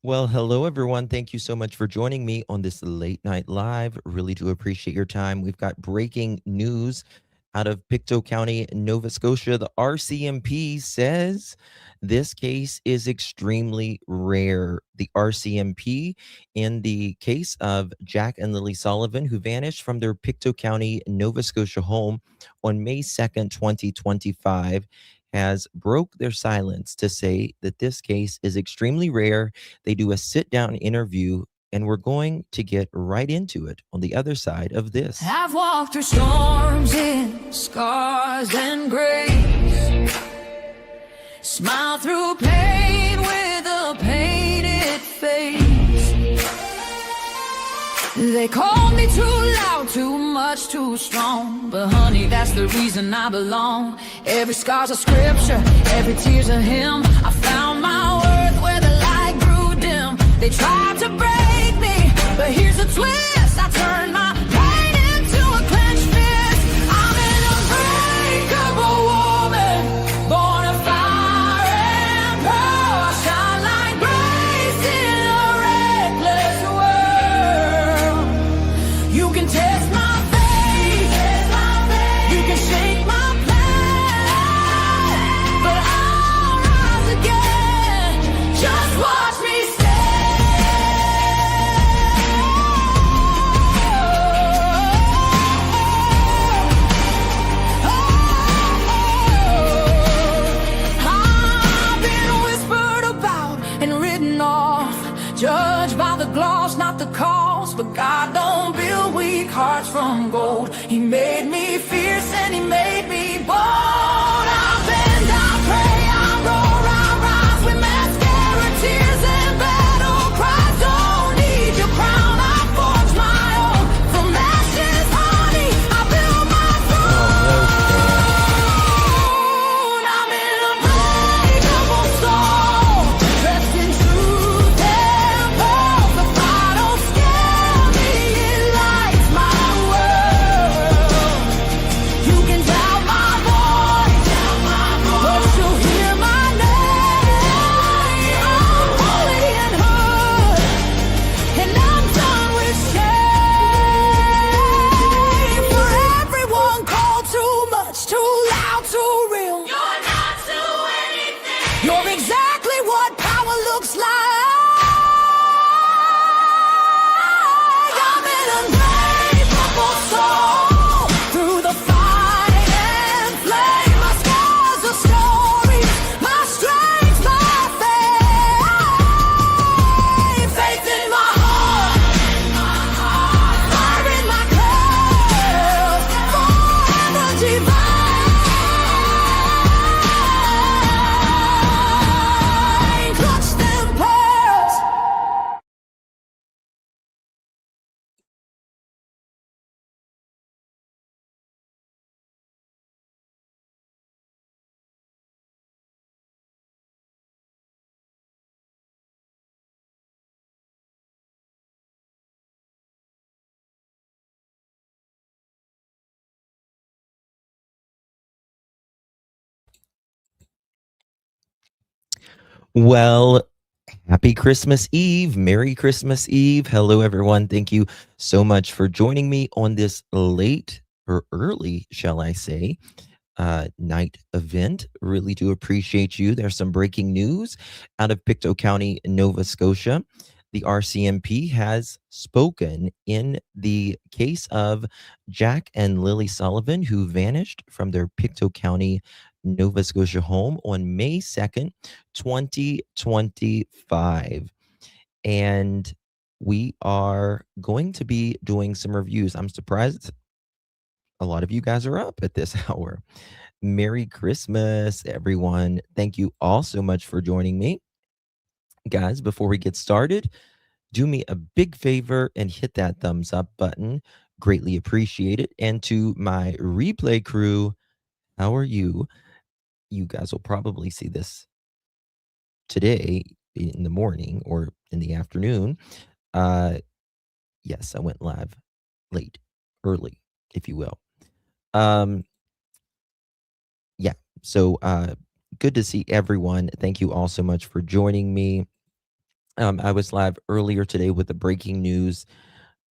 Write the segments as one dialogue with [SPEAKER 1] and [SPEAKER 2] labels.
[SPEAKER 1] Well, hello, everyone. Thank you so much for joining me on this late night live. Really do appreciate your time. We've got breaking news out of Pictou County, Nova Scotia. The RCMP says this case is extremely rare. The RCMP, in the case of Jack and Lily Sullivan, who vanished from their Pictou County, Nova Scotia home on May 2nd, 2025, has broke their silence to say that this case is extremely rare. They do a sit-down interview, and we're going to get right into it on the other side of this.
[SPEAKER 2] I've walked through storms in scars and grace, smile through pain with a painted face. They called me too loud, too much, too strong, but honey, that's the reason I belong. Every scar's a scripture, every tear's a hymn. I found my worth where the light grew dim. They tried to break me, but here's a twist. I turned my pain into a clenched fist. I'm an unbreakable woman, born of fire and pearl. I shine like grace in a reckless world. You can test my faith, you can shake my plan, but I'll rise again. Just watch me judged by the gloss, not the cause. But God don't build weak hearts from gold. He made me fierce and he made me bold. I bend, I pray, I roar, I rise with mascara, tears and battle cries. Don't need your crown, I forge my own. From ashes, honey, I build my throne. I'm an unbreakable soul, dressed in truth and pearls. The fire don't scare me, it lights my world. You can doubt my voice, but you'll hear my name. I'm holy and hood, and I'm done with shame. For everyone called too much, too loud, too real. You're not to anything. You're exactly what power looks like. I'm an unbreakable soul, through the fight and flame. My scars are stories, my strength, my faith. Faith in my heart, fire in my curls, forever divine. Clutch them pearls.
[SPEAKER 1] Well, happy Christmas Eve. Merry Christmas Eve. Hello, everyone. Thank you so much for joining me on this late or early, shall I say, night event. Really do appreciate you. There's some breaking news out of Pictou County, Nova Scotia. The RCMP has spoken in the case of Jack and Lily Sullivan, who vanished from their Pictou County, Nova Scotia home on May 2nd, 2025. And we are going to be doing some reviews. I'm surprised a lot of you guys are up at this hour. Merry Christmas, everyone. Thank you all so much for joining me. Guys, before we get started, do me a big favor and hit that thumbs up button. Greatly appreciate it. And to my replay crew, how are you? You guys will probably see this today in the morning or in the afternoon. Yes, I went live late, early, if you will. Yeah, so good to see everyone. Thank you all so much for joining me. I was live earlier today with the breaking news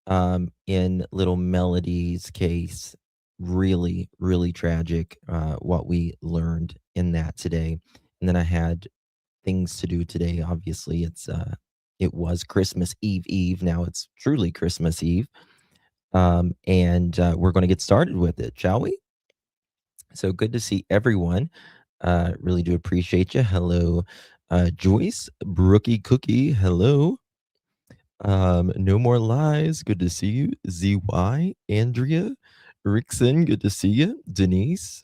[SPEAKER 1] in little Melody's case. Really, really tragic what we learned in that today. And then I had things to do today. Obviously, it was Christmas Eve. Now it's truly Christmas Eve. And we're going to get started with it, shall we? So good to see everyone. Really do appreciate you. Hello, Joyce, Brookie Cookie. Hello. No More Lies. Good to see you. ZY, Andrea, Rickson. Good to see you. Denise,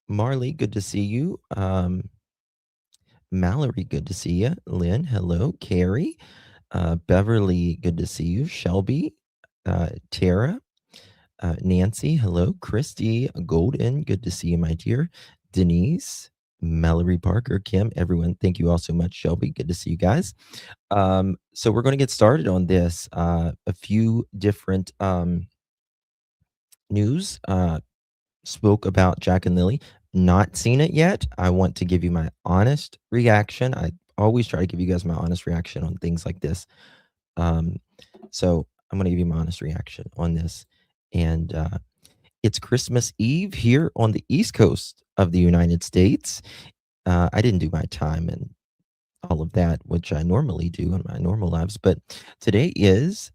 [SPEAKER 1] Marley. Good to see you. Mallory. Good to see you. Lynn. Hello. Carrie, Beverly. Good to see you. Shelby, Tara. Nancy, hello. Christy, Golden, good to see you, my dear. Denise, Mallory Parker, Kim, everyone, thank you all so much. Shelby, good to see you guys. So we're going to get started on this. A few different news spoke about Jack and Lily. Not seen it yet. I want to give you my honest reaction. I always try to give you guys my honest reaction on things like this. So I'm going to give you my honest reaction on this. And it's Christmas Eve here on the East Coast of the United States. I didn't do my time and all of that, which I normally do in my normal lives. But today is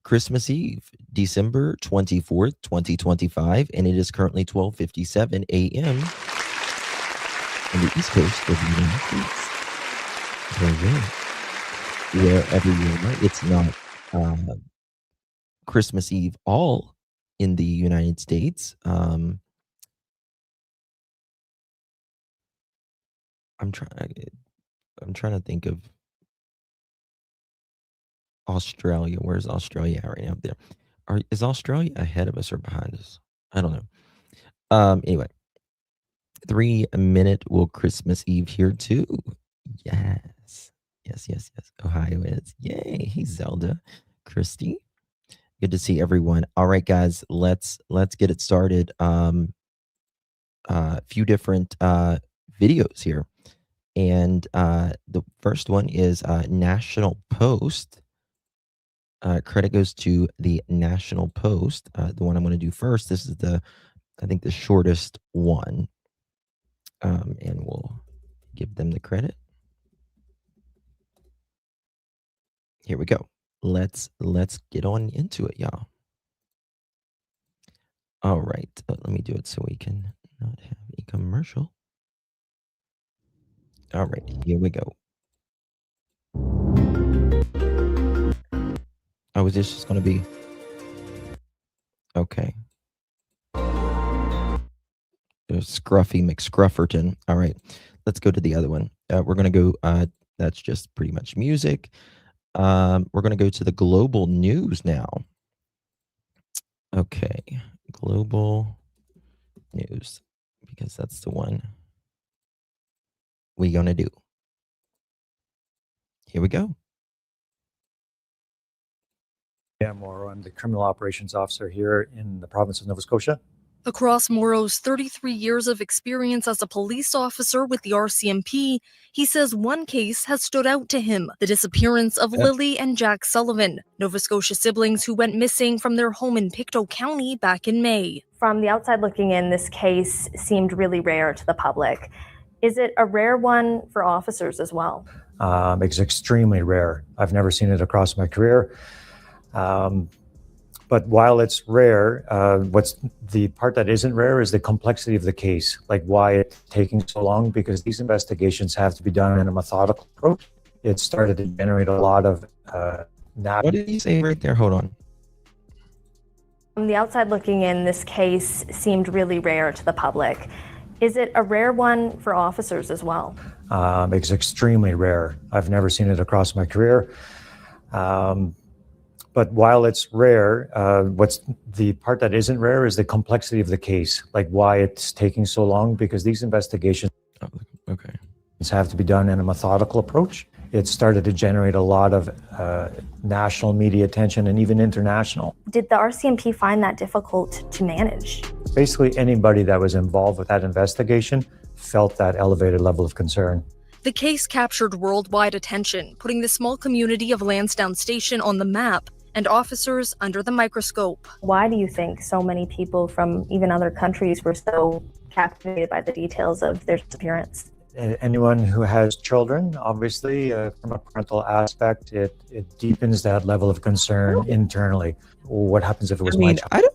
[SPEAKER 1] Christmas Eve, December 24th, 2025, and it is currently 12:57 a.m. on the East Coast of the United States. Wherever you are, it's not Christmas Eve all in the United States. I'm trying to think of Australia. Where's Australia at right now? There. Is Australia ahead of us or behind us? I don't know. Anyway, 3-minute will Christmas Eve here too. Yes. Ohio is. Yay. Hey, Zelda. Christy. Good to see everyone. All right, guys, let's get it started. A few different videos here. And the first one is National Post. Credit goes to the National Post. The one I'm going to do first. This is I think the shortest one. And we'll give them the credit. Here we go. Let's get on into it, y'all. All right. Let me do it so we can not have a commercial. All right, here we go. Oh, is this just going to be... Okay. Scruffy McScrufferton. All right, let's go to the other one. We're going to go... that's just pretty much music. We're going to go to the global news now. Okay, global news, because that's the one we're going to do. Here we go.
[SPEAKER 3] Morrow. I'm the criminal operations officer here in the province of Nova Scotia.
[SPEAKER 4] Across Morrow's 33 years of experience as a police officer with the RCMP, he says one case has stood out to him: the disappearance of Lilly and Jack Sullivan, Nova Scotia siblings who went missing from their home in Pictou County back in May.
[SPEAKER 5] From the outside looking in, this case seemed really rare to the public. Is it a rare one for officers as well?
[SPEAKER 3] It's extremely rare. I've never seen it across my career. But while it's rare, what's the part that isn't rare is the complexity of the case, like why it's taking so long, because these investigations have to be done in a methodical approach. It started to generate a lot of...
[SPEAKER 1] What did he say right there? Hold on.
[SPEAKER 5] From the outside looking in, this case seemed really rare to the public. Is it a rare one for officers as well?
[SPEAKER 3] It's extremely rare. I've never seen it across my career. But while it's rare, what's the part that isn't rare is the complexity of the case, like why it's taking so long, because these investigations have to be done in a methodical approach. It started to generate a lot of national media attention and even international.
[SPEAKER 5] Did the RCMP find that difficult to manage?
[SPEAKER 3] Basically, anybody that was involved with that investigation felt that elevated level of concern.
[SPEAKER 4] The case captured worldwide attention, putting the small community of Lansdowne Station on the map and officers under the microscope.
[SPEAKER 5] Why do you think so many people from even other countries were so captivated by the details of their disappearance?
[SPEAKER 3] Anyone who has children, obviously, from a parental aspect, it deepens that level of concern internally. What happens if it was my child?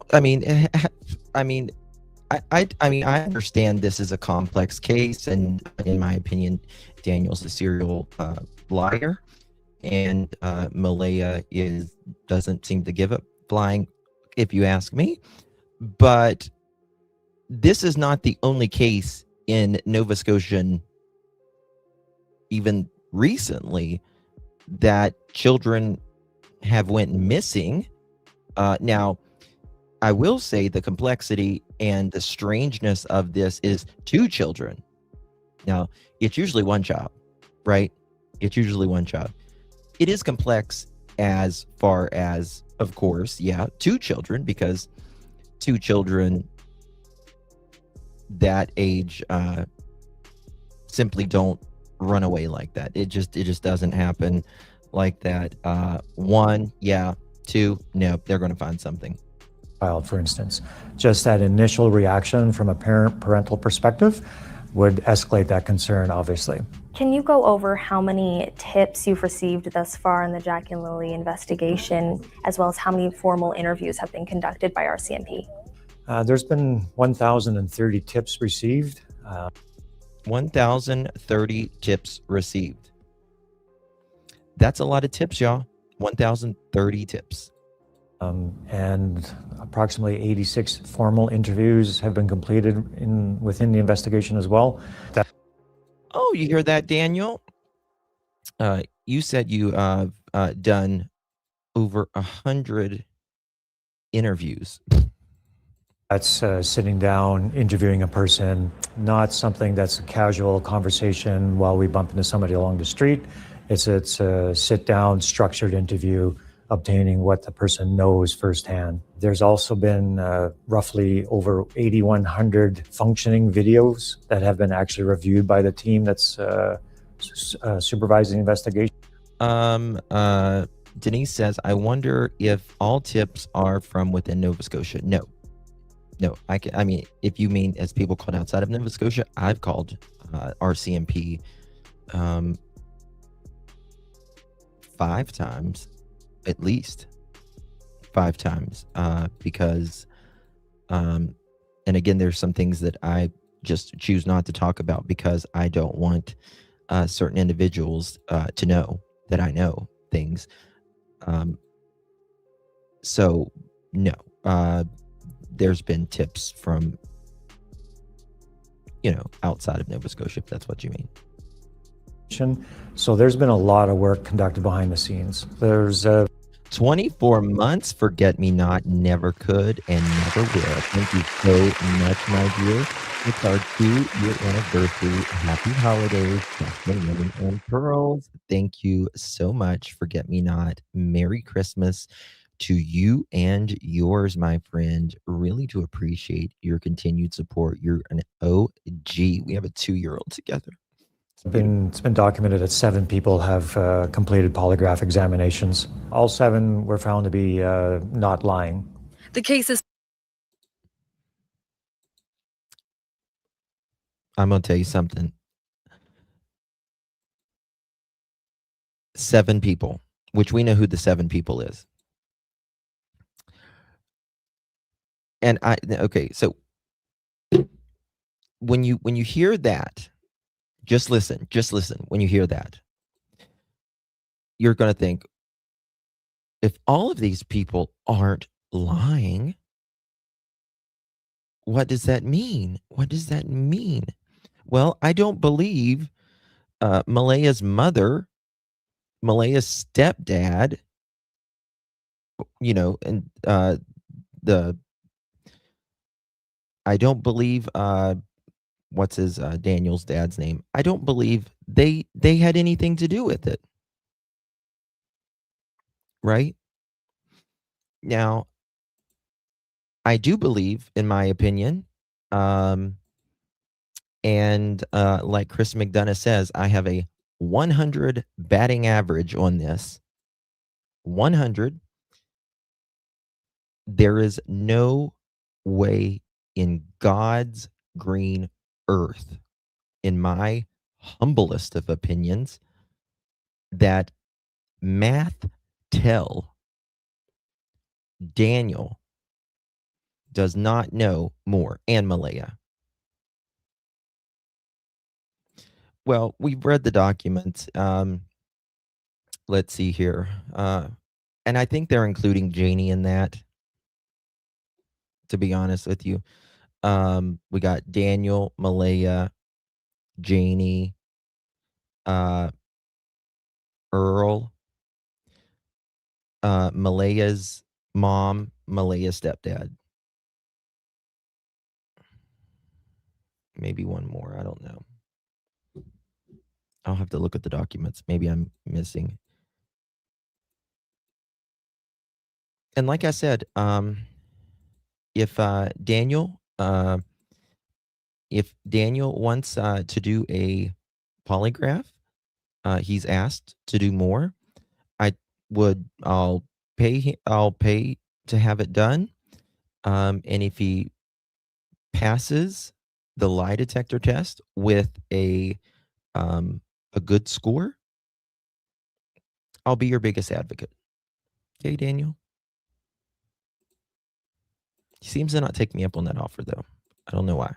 [SPEAKER 1] I understand this is a complex case, and in my opinion, Daniel's a serial liar, and Malaya doesn't seem to give up flying, if you ask me. But this is not the only case in Nova Scotia, even recently, that children have went missing. Now, I will say the complexity and the strangeness of this is 2 children. Now, it's usually one child, right? It's usually one child. It is complex as far as, of course, 2 children, because 2 children that age simply don't run away like that. It just doesn't happen like that. 1, 2, no, they're going to find something.
[SPEAKER 3] Child, for instance, just that initial reaction from a parental perspective would escalate that concern, obviously.
[SPEAKER 5] Can you go over how many tips you've received thus far in the Jack and Lily investigation, as well as how many formal interviews have been conducted by RCMP?
[SPEAKER 3] There's been 1,030 tips received.
[SPEAKER 1] 1,030 tips received. That's a lot of tips, y'all. 1,030 tips.
[SPEAKER 3] And approximately 86 formal interviews have been completed within the investigation as well.
[SPEAKER 1] Oh, you hear that, Daniel? You said you have done over 100 interviews.
[SPEAKER 3] That's sitting down, interviewing a person, not something that's a casual conversation while we bump into somebody along the street. It's a sit-down, structured interview, obtaining what the person knows firsthand. There's also been roughly over 8,100 functioning videos that have been actually reviewed by the team that's supervising the investigation.
[SPEAKER 1] Denise says, I wonder if all tips are from within Nova Scotia. No, I mean, if you mean as people called outside of Nova Scotia, I've called RCMP 5 times. At least 5 times, because, and again, there's some things that I just choose not to talk about because I don't want certain individuals to know that I know things. So, no, there's been tips from, outside of Nova Scotia, if that's what you mean.
[SPEAKER 3] So there's been a lot of work conducted behind the scenes. There's
[SPEAKER 1] 24 months, forget-me-not, never could and never will. Thank you so much, my dear. It's our 2-year anniversary. Happy holidays, Jasmine, Women, and Pearls. Thank you so much, forget-me-not. Merry Christmas to you and yours, my friend. Really do appreciate your continued support. You're an OG. We have a 2-year-old together.
[SPEAKER 3] It's been documented that 7 people have completed polygraph examinations. All 7 were found to be not lying.
[SPEAKER 4] The case is.
[SPEAKER 1] I'm going to tell you something. 7 people, which we know who the 7 people is. And okay, so when you hear that, just listen. When you hear that, you're going to think, if all of these people aren't lying, what does that mean? What does that mean? Well, I don't believe Malaya's mother, Malaya's stepdad, and I don't believe what's his Daniel's dad's name. I don't believe they had anything to do with it. Right? Now, I do believe, in my opinion, And like Chris McDonough says, I have a 100 batting average on this. 100. There is no way in God's green earth, in my humblest of opinions, that math tell Daniel does not know more, and Malaya. Well, we've read the documents. Let's see here. And I think they're including Janie in that, to be honest with you. We got Daniel, Malaya, Janie, Earl, Malaya's mom, Malaya's stepdad. Maybe one more. I don't know. I'll have to look at the documents. Maybe I'm missing. And like I said, if Daniel wants to do a polygraph, he's asked to do more. I'll pay to have it done. And if he passes the lie detector test with a good score, I'll be your biggest advocate. Okay, Daniel? He seems to not take me up on that offer, though. I don't know why.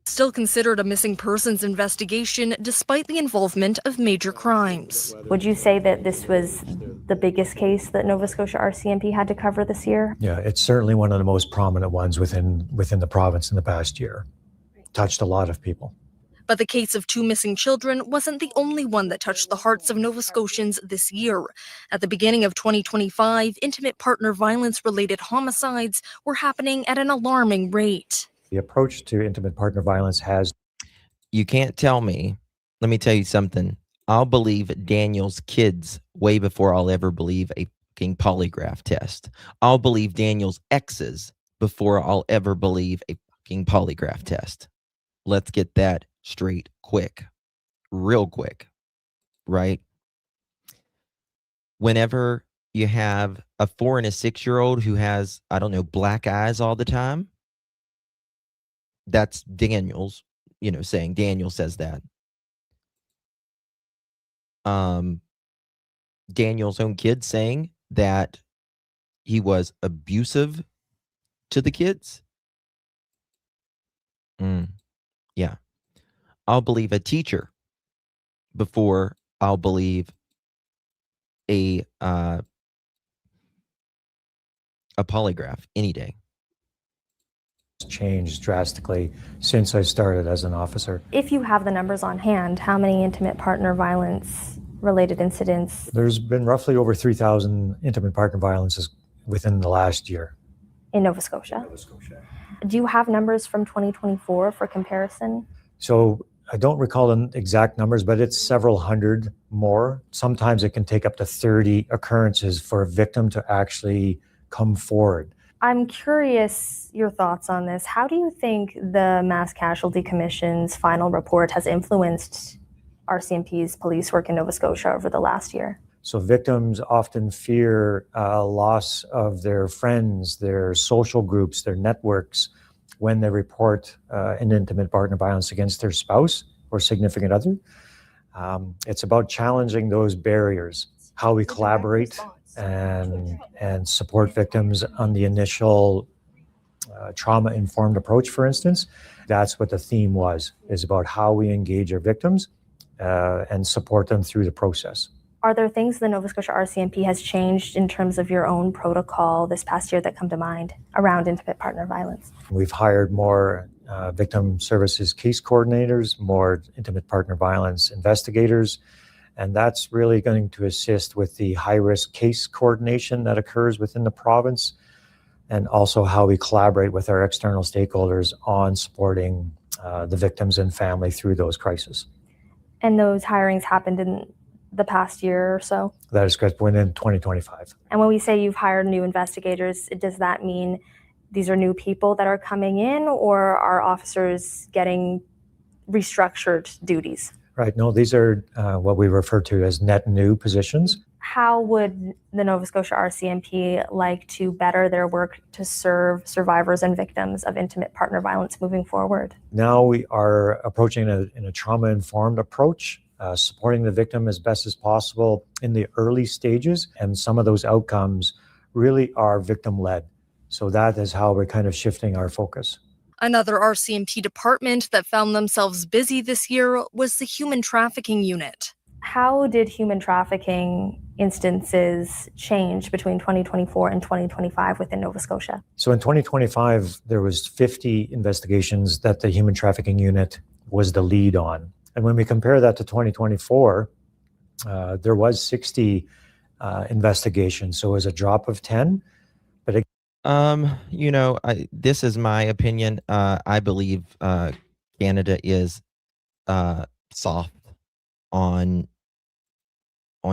[SPEAKER 4] Still considered a missing persons investigation despite the involvement of major crimes.
[SPEAKER 5] Would you say that this was the biggest case that Nova Scotia RCMP had to cover this year?
[SPEAKER 3] Yeah, it's certainly one of the most prominent ones within the province in the past year. Touched a lot of people.
[SPEAKER 4] But the case of 2 missing children wasn't the only one that touched the hearts of Nova Scotians this year. At the beginning of 2025, intimate partner violence-related homicides were happening at an alarming rate.
[SPEAKER 3] The approach to intimate partner violence has...
[SPEAKER 1] You can't tell me. Let me tell you something. I'll believe Daniel's kids way before I'll ever believe a fucking polygraph test. I'll believe Daniel's exes before I'll ever believe a fucking polygraph test. Let's get that straight quick. Real quick. Right? Whenever you have a 4 and a 6-year-old who has, I don't know, black eyes all the time, that's Daniel's, saying. Daniel says that. Daniel's own kid saying that he was abusive to the kids. Yeah. I'll believe a teacher before I'll believe a polygraph any day.
[SPEAKER 3] Changed drastically since I started as an officer.
[SPEAKER 5] If you have the numbers on hand, how many intimate partner violence related incidents?
[SPEAKER 3] There's been roughly over 3,000 intimate partner violences within the last year.
[SPEAKER 5] In Nova Scotia?
[SPEAKER 3] Nova Scotia.
[SPEAKER 5] Do you have numbers from 2024 for comparison?
[SPEAKER 3] So I don't recall the exact numbers, but it's several hundred more. Sometimes it can take up to 30 occurrences for a victim to actually come forward.
[SPEAKER 5] I'm curious your thoughts on this. How do you think the Mass Casualty Commission's final report has influenced RCMP's police work in Nova Scotia over the last year?
[SPEAKER 3] So victims often fear loss of their friends, their social groups, their networks when they report an intimate partner violence against their spouse or significant other. It's about challenging those barriers, how we collaborate and support victims on the initial trauma-informed approach, for instance. That's what the theme is about how we engage our victims and support them through the process.
[SPEAKER 5] Are there things the Nova Scotia RCMP has changed in terms of your own protocol this past year that come to mind around intimate partner violence?
[SPEAKER 3] We've hired more victim services case coordinators, more intimate partner violence investigators, and that's really going to assist with the high-risk case coordination that occurs within the province, and also how we collaborate with our external stakeholders on supporting the victims and family through those crises.
[SPEAKER 5] And those hirings happened in the past year or so?
[SPEAKER 3] That is correct, within 2025.
[SPEAKER 5] And when we say you've hired new investigators, does that mean these are new people that are coming in, or are officers getting restructured duties?
[SPEAKER 3] Right. No, these are what we refer to as net new positions.
[SPEAKER 5] How would the Nova Scotia RCMP like to better their work to serve survivors and victims of intimate partner violence moving forward?
[SPEAKER 3] Now we are approaching in a trauma-informed approach, supporting the victim as best as possible in the early stages, and some of those outcomes really are victim-led. So that is how we're kind of shifting our focus.
[SPEAKER 4] Another RCMP department that found themselves busy this year was the Human Trafficking Unit.
[SPEAKER 5] How did human trafficking instances change between 2024 and 2025 within Nova Scotia?
[SPEAKER 3] So in 2025, there was 50 investigations that the Human Trafficking Unit was the lead on. And when we compare that to 2024, there was 60 investigations. So it was a drop of 10. But
[SPEAKER 1] this is my opinion. I believe Canada is soft on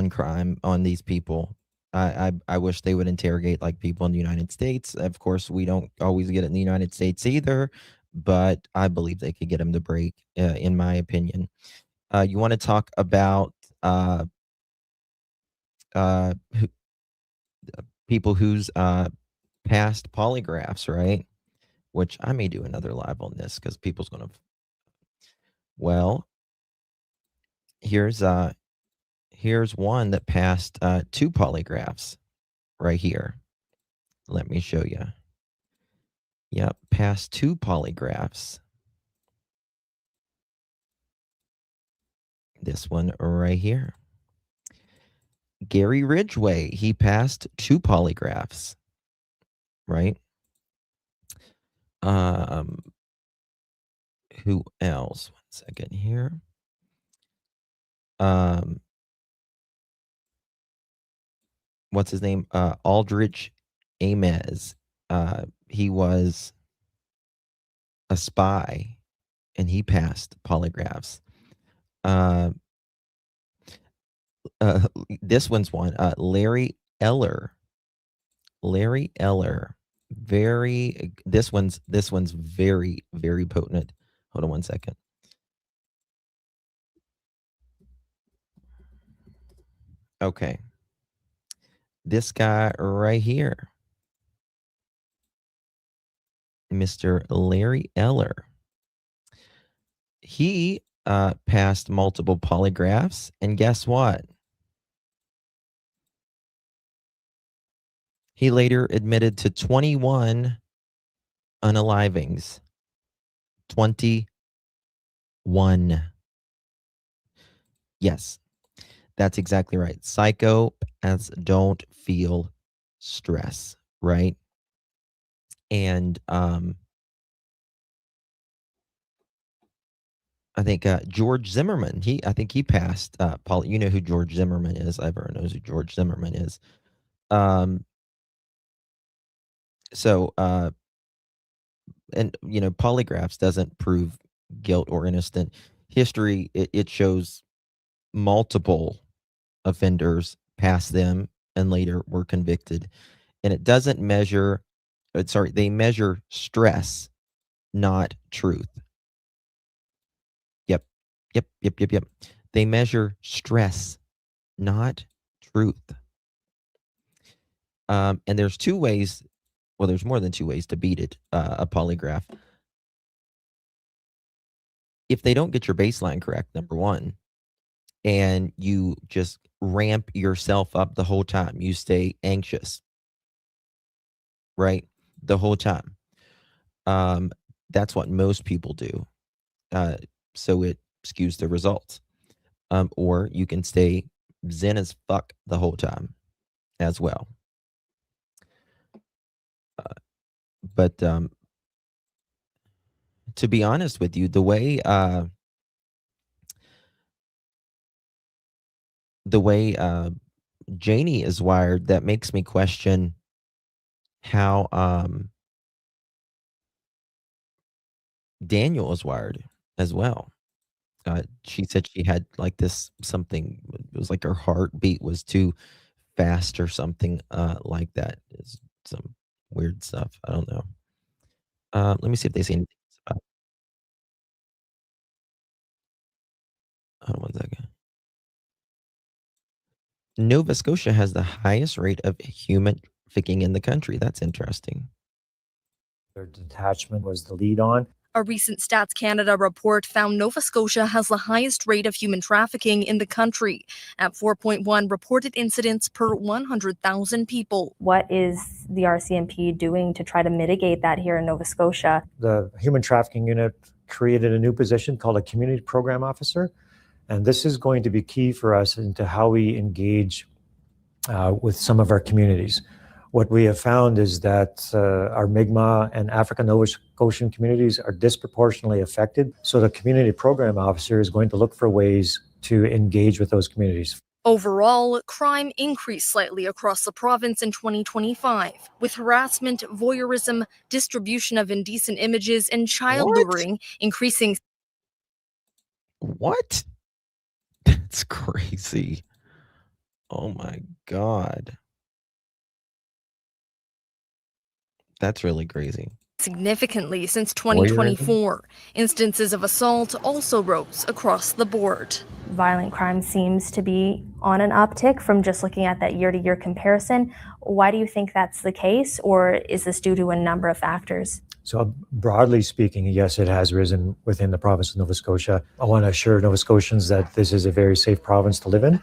[SPEAKER 1] crime, on these people. I wish they would interrogate like people in the United States. Of course, we don't always get it in the United States either, but I believe they could get them to break, in my opinion. You want to talk about people who's passed polygraphs, right? Which I may do another live on this because people's going to. Well, here's one that passed 2 polygraphs right here. Let me show you. Yep, passed 2 polygraphs. This one right here. Gary Ridgway, he passed 2 polygraphs, right? Who else? 1 second here. What's his name? Aldrich Ames. He was a spy, and he passed polygraphs. This one's one. Larry Eller. Larry Eller. This one's very, very potent. Hold on 1 second. Okay. This guy right here, Mr. Larry Eller, he passed multiple polygraphs, and guess what? He later admitted to 21 unalivings. 21. Yes, that's exactly right. Psychopaths don't feel stress, right? And I think George Zimmerman, I think he passed you know who George Zimmerman is. Everyone knows who George Zimmerman is. So and polygraphs doesn't prove guilt or innocent. History, it shows multiple offenders passed them and later were convicted. And it doesn't measure, they measure stress, not truth. Yep. They measure stress, not truth. And there's 2 ways, well, there's more than 2 ways to beat it, a polygraph. If they don't get your baseline correct, number 1, and you just ramp yourself up the whole time, you stay anxious, right? The whole time. That's what most people do. So it skews the results. Or you can stay zen as fuck the whole time as well. But to be honest with you, the way Janie is wired, that makes me question how Daniel is wired as well. She said she had like this something, it was like her heartbeat was too fast or something like that. It's some weird stuff. I don't know. Let me see if they say anything about. Hold on one second. Nova Scotia has the highest rate of human trafficking in the country. That's interesting.
[SPEAKER 3] Their detachment was the lead on.
[SPEAKER 4] A recent Stats Canada report found Nova Scotia has the highest rate of human trafficking in the country, at 4.1 reported incidents per 100,000 people.
[SPEAKER 5] What is the RCMP doing to try to mitigate that here in Nova Scotia?
[SPEAKER 3] The Human Trafficking Unit created a new position called a Community Program Officer. And this is going to be key for us into how we engage with some of our communities. What we have found is that our Mi'kmaq and African Nova Scotian communities are disproportionately affected. So the Community Program Officer is going to look for ways to engage with those communities.
[SPEAKER 4] Overall, crime increased slightly across the province in 2025, with harassment, voyeurism, distribution of indecent images, and child
[SPEAKER 1] What?
[SPEAKER 4] luring increasing.
[SPEAKER 1] What? That's crazy. Oh my God. That's really crazy.
[SPEAKER 4] Significantly since 2024. Instances of assault also rose across the board.
[SPEAKER 5] Violent crime seems to be on an uptick from just looking at that year-to-year comparison. Why do you think that's the case, or is this due to a number of factors?
[SPEAKER 3] So broadly speaking, yes, it has risen within the province of Nova Scotia. I want to assure Nova Scotians that this is a very safe province to live in.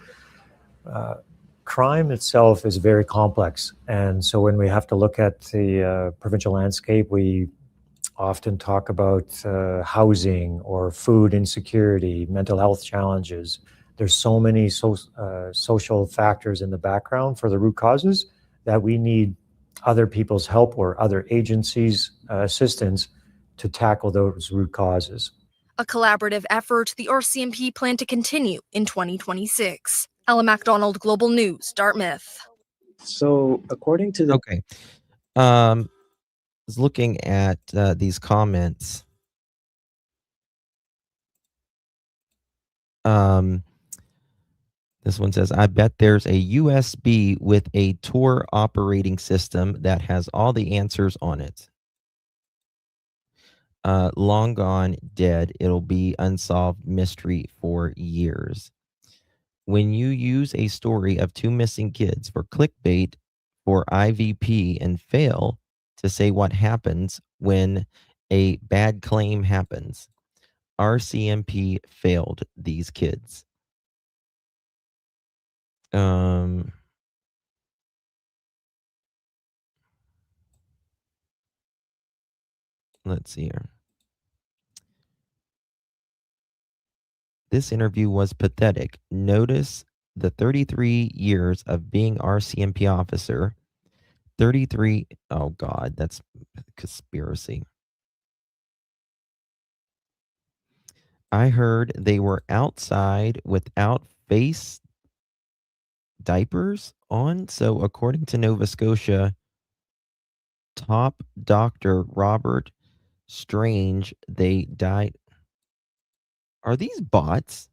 [SPEAKER 3] Crime itself is very complex. And so when we have to look at the provincial landscape, we often talk about housing or food insecurity, mental health challenges. There's so many social factors in the background for the root causes that we need other people's help or other agencies' assistance to tackle those root causes.
[SPEAKER 4] A collaborative effort the RCMP plan to continue in 2026. Ella MacDonald, Global News, Dartmouth.
[SPEAKER 6] So, according to the
[SPEAKER 1] Okay. I was looking at these comments. This one says, I bet there's a USB with a Tor operating system that has all the answers on it. Long gone, dead. It'll be unsolved mystery for years. When you use a story of two missing kids for clickbait for IVP and fail to say what happens when a bad claim happens, RCMP failed these kids. Let's see here. This interview was pathetic. Notice the 33 years of being RCMP officer. 33, oh God, that's conspiracy. I heard they were outside without face diapers on. So according to Nova Scotia top doctor Robert Strange, they died. Are these bots?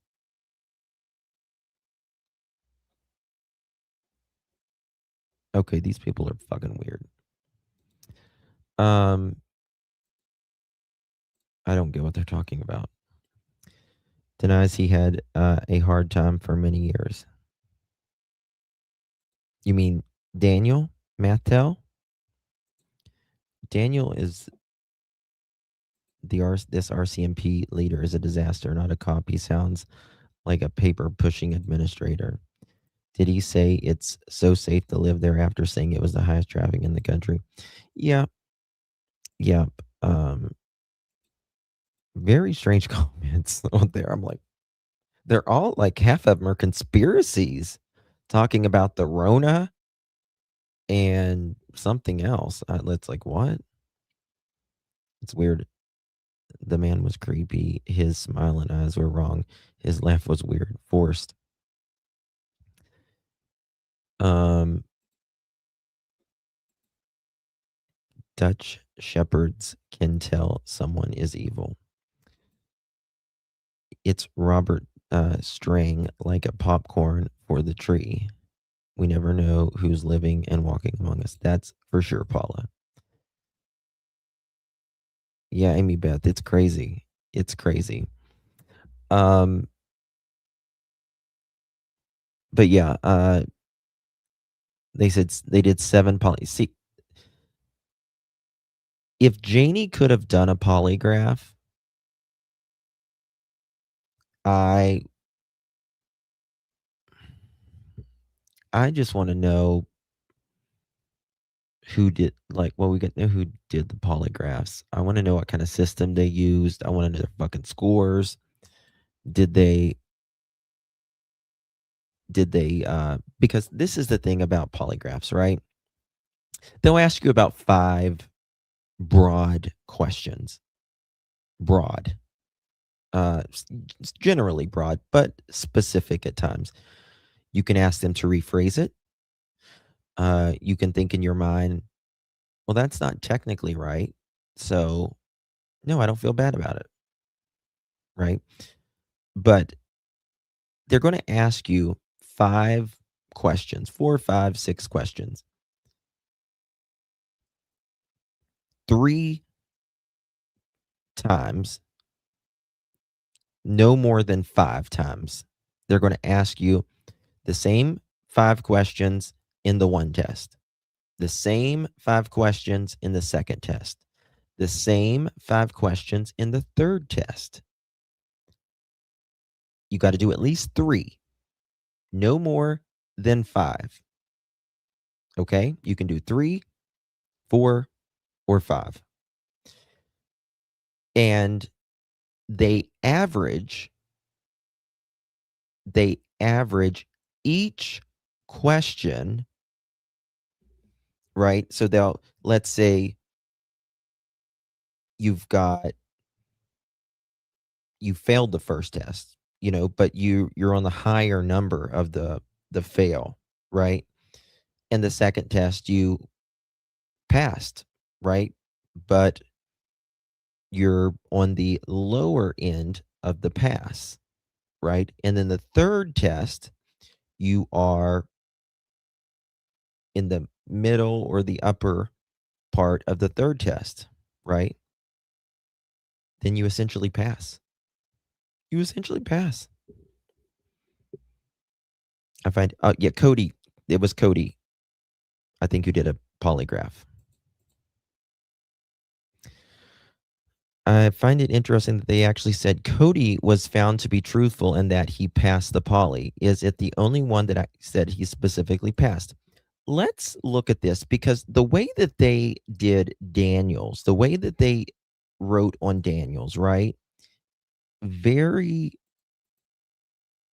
[SPEAKER 1] Okay, these people are fucking weird. I don't get what they're talking about. Denies he had a hard time for many years. You mean Daniel Mattel? Daniel is this RCMP leader is a disaster, not a cop. He sounds like a paper pushing administrator. Did he say it's so safe to live there after saying it was the highest traffic in the country? Yeah. Yep. Very strange comments out there. I'm like, they're all like, half of them are conspiracies talking about the Rona and something else. It's like, what? It's weird. The man was creepy. His smiling eyes were wrong. His laugh was weird, forced. Dutch shepherds can tell someone is evil. It's Robert Strang like a popcorn for the tree. We never know who's living and walking among us. That's for sure, Paula. Yeah, Amy Beth, it's crazy. It's crazy. But yeah, they said they did 7 poly. See, if Janie could have done a polygraph, I just want to know who did, like, well, we got to know who did the polygraphs. I want to know what kind of system they used. I want to know their fucking scores. Did they because this is the thing about polygraphs, right? They'll ask you about 5 broad questions. Broad. Generally broad, but specific at times. You can ask them to rephrase it. You can think in your mind, well, that's not technically right. So, no, I don't feel bad about it. Right? But they're going to ask you 5 questions, 4, 5, 6 questions. 3 times, no more than 5 times, they're going to ask you the same 5 questions in the one test, the same 5 questions in the second test, the same 5 questions in the third test. You got to do at least 3, no more than 5. Okay? You can do 3, 4, or 5. And they average each question, right? So they'll, let's say you failed the first test, but you're on the higher number of the fail, right? And the second test you passed, right? But you're on the lower end of the pass, right? And then the third test, you are in the middle or the upper part of the third test, right? Then you essentially pass. I find, yeah, Cody. It was Cody, I think, who did a polygraph. I find it interesting that they actually said Cody was found to be truthful and that he passed the poly. Is it the only one that I said he specifically passed? Let's look at this, because the way that they did Daniels, the way that they wrote on Daniels, right? Very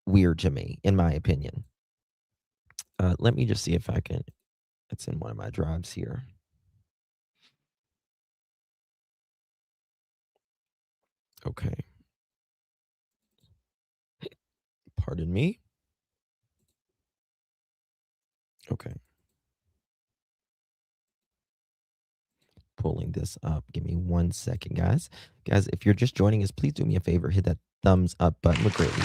[SPEAKER 1] weird to me, in my opinion. Let me just see if I can, it's in one of my drives here. Okay. Pardon me. Okay. Pulling this up. Give me 1 second, guys. Guys, if you're just joining us, please do me a favor. Hit that thumbs up button. Would greatly.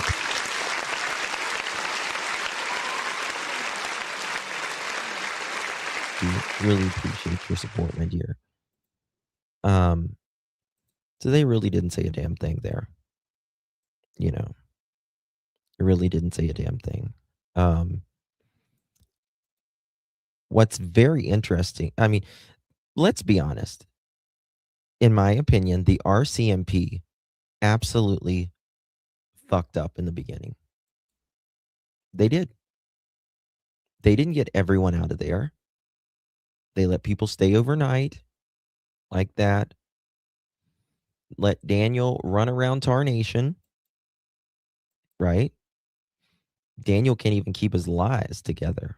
[SPEAKER 1] We really appreciate your support, my dear. So they really didn't say a damn thing there. It really didn't say a damn thing. What's very interesting, I mean, let's be honest. In my opinion, the RCMP absolutely fucked up in the beginning. They did. They didn't get everyone out of there. They let people stay overnight like that. Let Daniel run around Tarnation, right? Daniel can't even keep his lies together.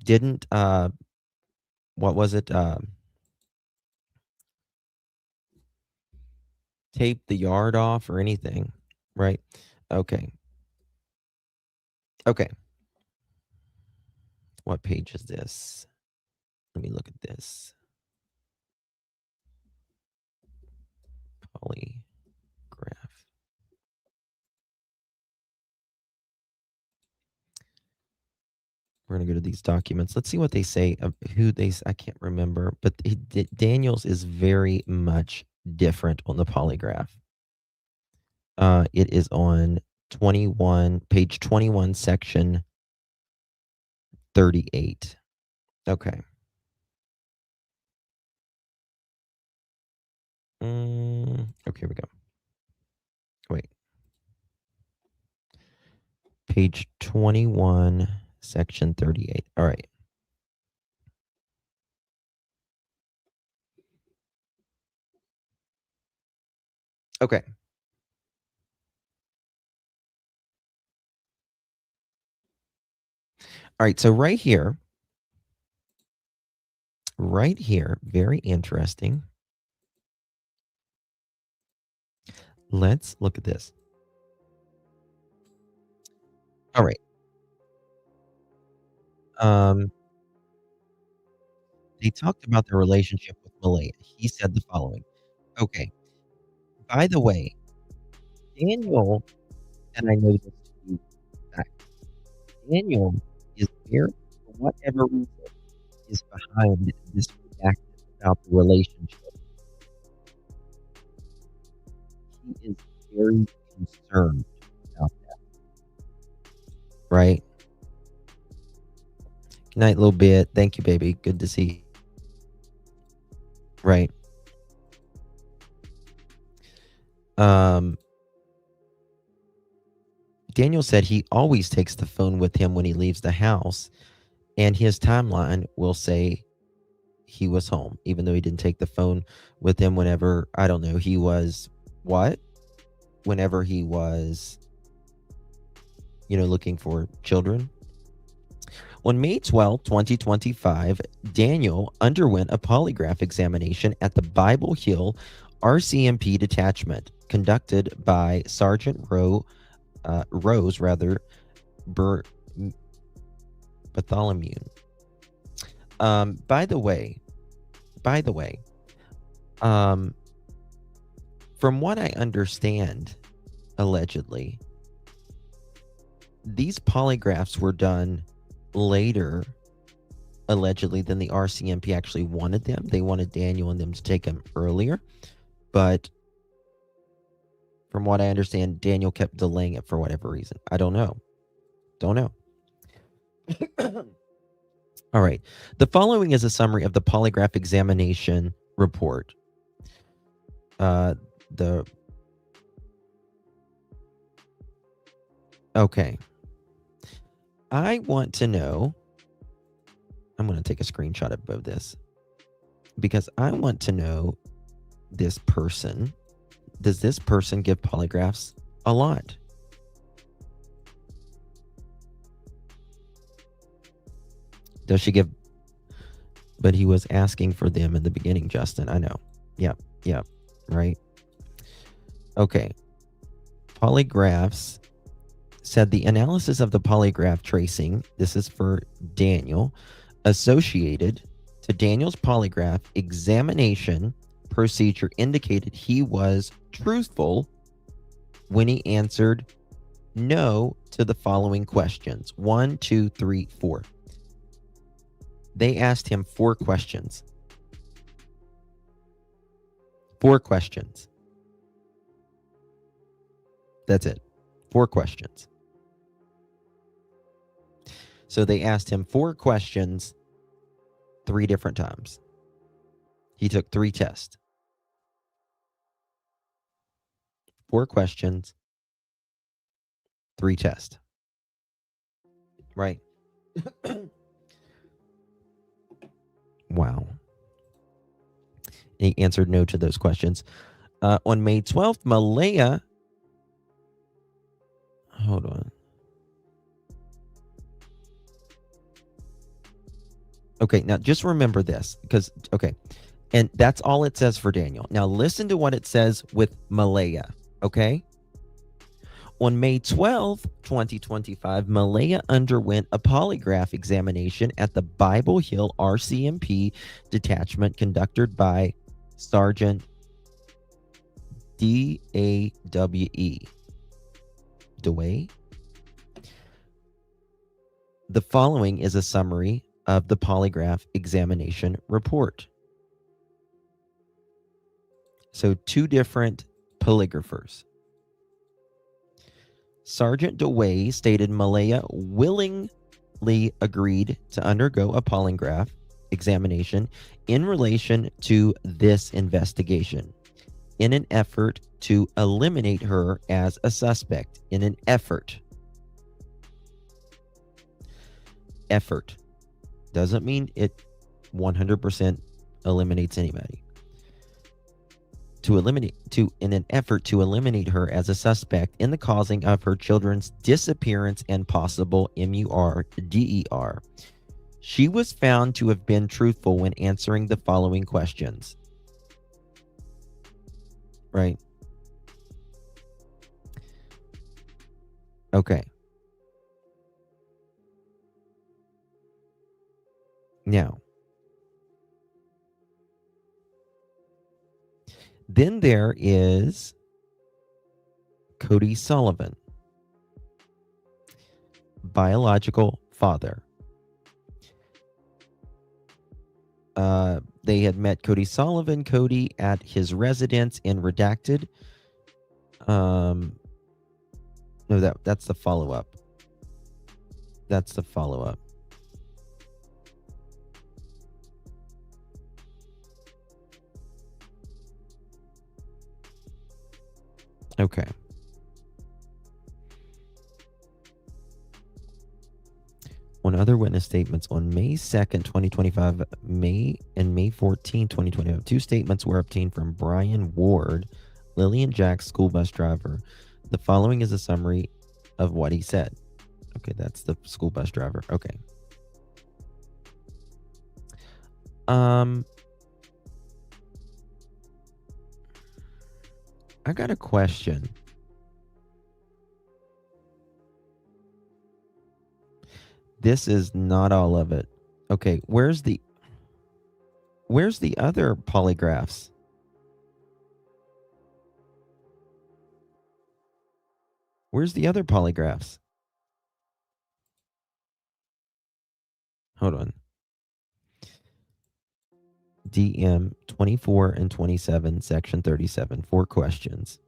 [SPEAKER 1] Didn't what was it? Tape the yard off or anything, right? Okay. What page is this? Let me look at this. Polygraph. we're going to go to these documents. Let's see what they say of who I can't remember, but Daniel's is very much different on the polygraph. It is on page 21, section 38. Okay. Okay, here we go. Wait. Page 21, section 38. All right. Okay. All right, so right here, very interesting. Let's look at this. All right. They talked about their relationship with Malaya. He said the following. Okay. By the way, Daniel, and I know this to be fact, Daniel is here for whatever reason is behind this reaction about the relationship. He is very concerned about that. Right? Good night, little bit. Thank you, baby. Good to see you. Right. Daniel said he always takes the phone with him when he leaves the house, and his timeline will say he was home, even though he didn't take the phone with him whenever, I don't know, he was what? Whenever he was, looking for children. On May 12, 2025, Daniel underwent a polygraph examination at the Bible Hill RCMP detachment conducted by Sergeant Rose Bartholomew. By the way, from what I understand, allegedly, these polygraphs were done later, allegedly, than the RCMP actually wanted them. They wanted Daniel and them to take them earlier, but from what I understand, Daniel kept delaying it for whatever reason. I don't know. All right. The following is a summary of the polygraph examination report. Okay. I want to know, I'm going to take a screenshot of this because I want to know this person. Does this person give polygraphs a lot? Does she give? But he was asking for them in the beginning, Justin. I know. Yep. Right. Okay. Polygraphs said the analysis of the polygraph tracing, this is for Daniel, associated to Daniel's polygraph examination procedure indicated he was truthful when he answered no to the following questions. 1, 2, 3, 4. They asked him 4 questions. 4 questions. That's it. 4 questions. So they asked him 4 questions 3 different times. He took 3 tests. 4 questions, 3 tests. Right. Wow. He answered no to those questions. On May 12th, Malaya. Hold on. Okay, now just remember this because, okay, and that's all it says for Daniel. Now listen to what it says with Malaya, okay? On May 12th, 2025, Malaya underwent a polygraph examination at the Bible Hill RCMP detachment conducted by Sergeant D.A.W.E. DeWay. The following is a summary of the polygraph examination report. So 2 different polygraphers. Sergeant DeWay stated Malaya willingly agreed to undergo a polygraph examination in relation to this investigation in an effort to eliminate her as a suspect. In an effort. Effort doesn't mean it 100% eliminates anybody. In an effort to eliminate her as a suspect in the causing of her children's disappearance and possible MURDER. She was found to have been truthful when answering the following questions. Right? Okay. Now, then there is Cody Sullivan, biological father. They had met Cody Sullivan, Cody, at his residence in Redacted. No, that's the follow-up. That's the follow-up. Okay. On other witness statements on May 2nd, 2025, May 14, 2025, 2 statements were obtained from Brian Ward, Lilly and Jack school bus driver. The following is a summary of what he said. Okay, that's the school bus driver. Okay. I got a question. This is not all of it. Okay, where's the other polygraphs? Where's the other polygraphs? Hold on. DM 24 and 27, section 37, 4 questions.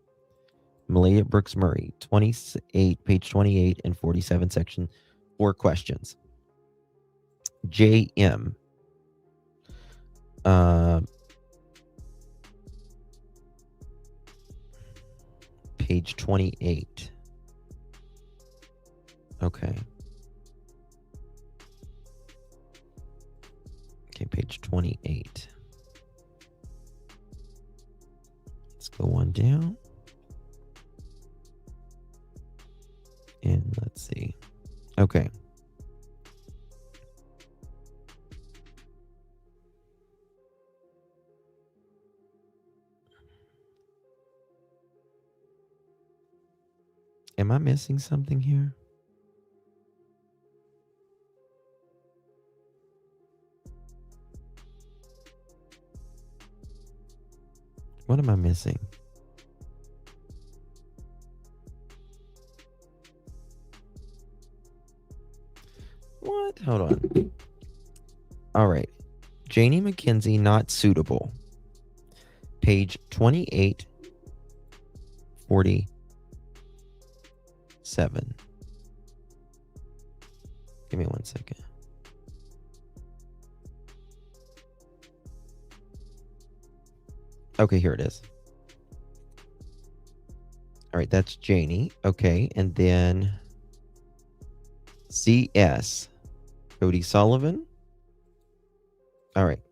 [SPEAKER 1] Malaya Brooks Murray, 28, page 28 and 47, section 4 questions. JM. Page 28. Okay. Okay, page 28. Let's go on down. And let's see. Okay. Am I missing something here? What am I missing? What? Hold on. All right. Janie McKenzie, not suitable. Page 28, 47. Give me 1 second. Okay, here it is. All right, that's Janie. Okay, and then CS, Cody Sullivan. All right,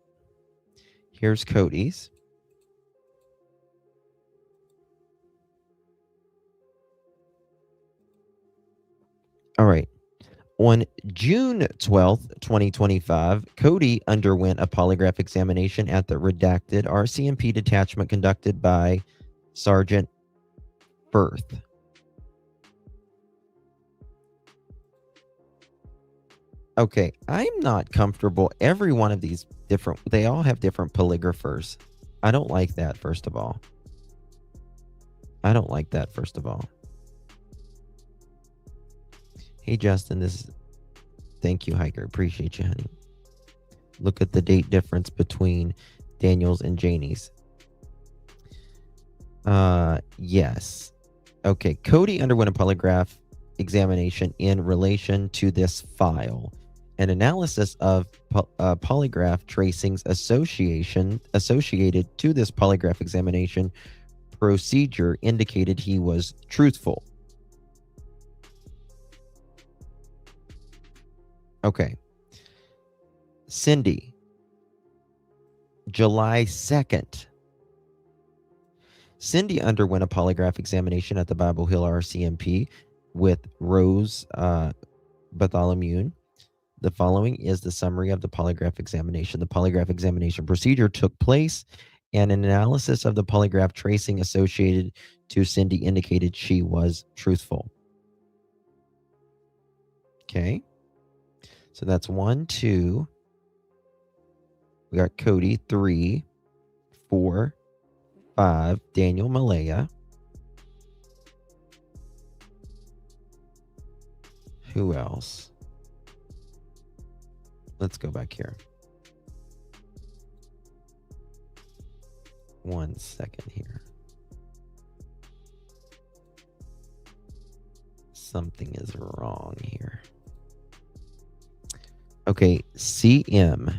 [SPEAKER 1] here's Cody's. All right. On June 12th, 2025, Cody underwent a polygraph examination at the Redacted RCMP detachment conducted by Sergeant Firth. Okay, I'm not comfortable. Every one of these they all have different polygraphers. I don't like that, first of all. Hey, Justin, this Thank you, Hiker. Appreciate you, honey. Look at the date difference between Daniel's and Janie's. Yes. Okay. Cody underwent a polygraph examination in relation to this file. An analysis of polygraph tracings associated to this polygraph examination procedure indicated he was truthful. Okay. Cindy, July 2nd. Cindy underwent a polygraph examination at the Bible Hill RCMP with Rose Bartholomew. The following is the summary of the polygraph examination. The polygraph examination procedure took place, and an analysis of the polygraph tracing associated to Cindy indicated she was truthful. Okay. So that's 1, 2. We got Cody, 3, 4, 5. Daniel, Malaya. Who else? Let's go back here. 1 second here. Something is wrong here. Okay, CM.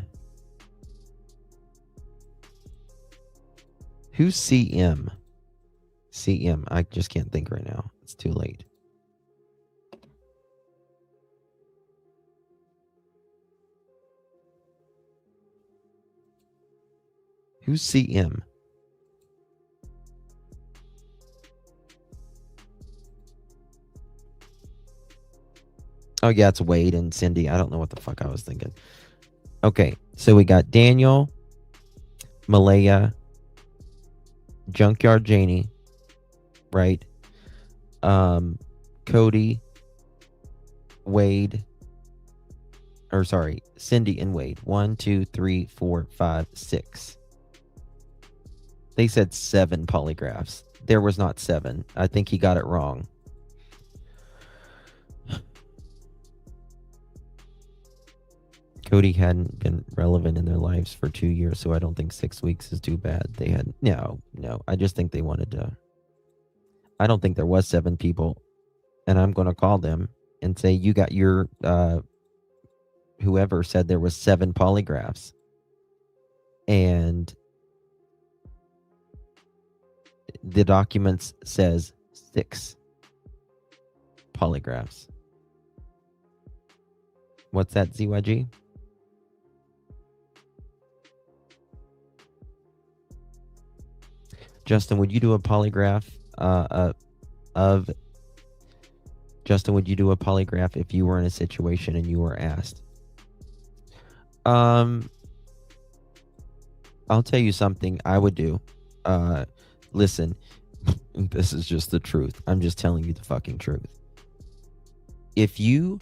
[SPEAKER 1] Who's CM? CM. I just can't think right now. It's too late. Who's CM? Oh, yeah, it's Wade and Cindy. I don't know what the fuck I was thinking. Okay, so we got Daniel, Malaya, Junkyard Janie, right? Cody, Wade, or sorry, Cindy and Wade. 1, 2, 3, 4, 5, 6. They said 7 polygraphs. There was not 7. I think he got it wrong. Cody hadn't been relevant in their lives for 2 years, so I don't think 6 weeks is too bad. They had no. I just think they wanted to. I don't think there was 7 people, and I'm going to call them and say you got your whoever said there was 7 polygraphs, and the documents says 6 polygraphs. What's that, ZYG? Justin, would you do a polygraph Justin, would you do a polygraph if you were in a situation and you were asked? I'll tell you something I would do. Listen, this is just the truth. I'm just telling you the fucking truth. If you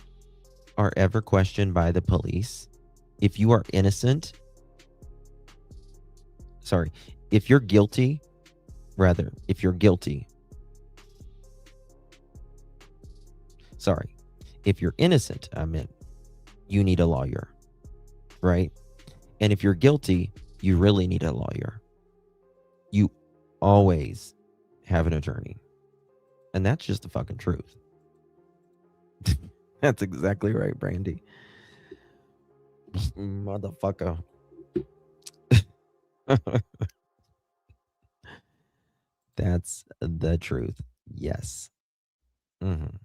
[SPEAKER 1] are ever questioned by the police, if you are innocent, if you're guilty, if you're innocent, I meant, you need a lawyer, right? And if you're guilty, you really need a lawyer. You always have an attorney. And that's just the fucking truth. That's exactly right, Brandy. Motherfucker. That's the truth. Yes. Mm-hmm.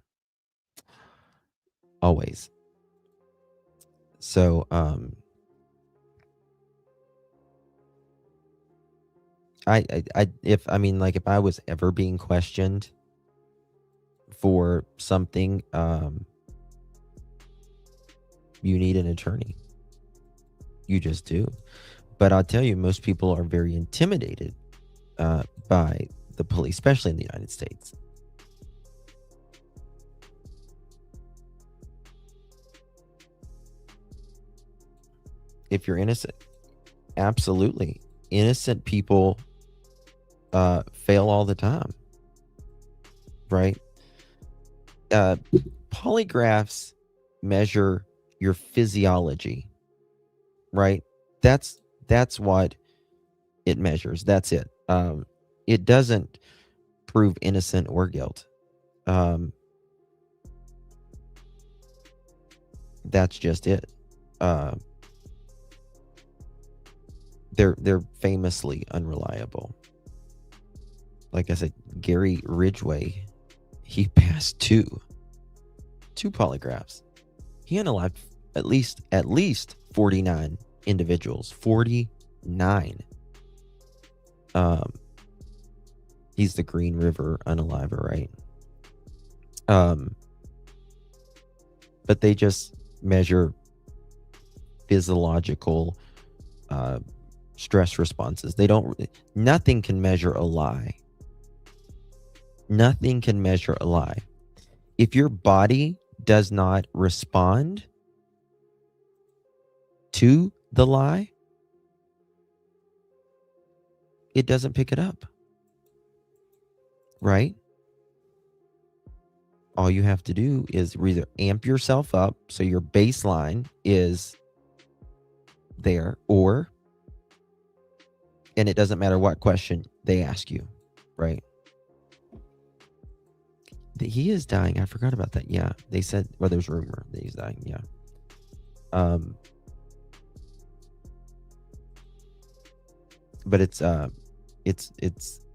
[SPEAKER 1] Always. So, if I was ever being questioned for something, you need an attorney. You just do. But I'll tell you, most people are very intimidated by the police, especially in the United States. If you're innocent, absolutely. Innocent people fail all the time, right? Polygraphs measure your physiology, right? That's what it measures. That's it. It doesn't prove innocent or guilt. That's just it. They're famously unreliable. Like I said, Gary Ridgway, he passed two polygraphs. He unalived at least 49 individuals. 49. He's the Green River unaliver, right? But they just measure physiological stress responses. Nothing can measure a lie. Nothing can measure a lie. If your body does not respond to the lie, it doesn't pick it up. Right? All you have to do is either amp yourself up so your baseline is there, and it doesn't matter what question they ask you, right? He is dying. I forgot about that. Yeah, they said, well, there's rumor that he's dying. Yeah. But it's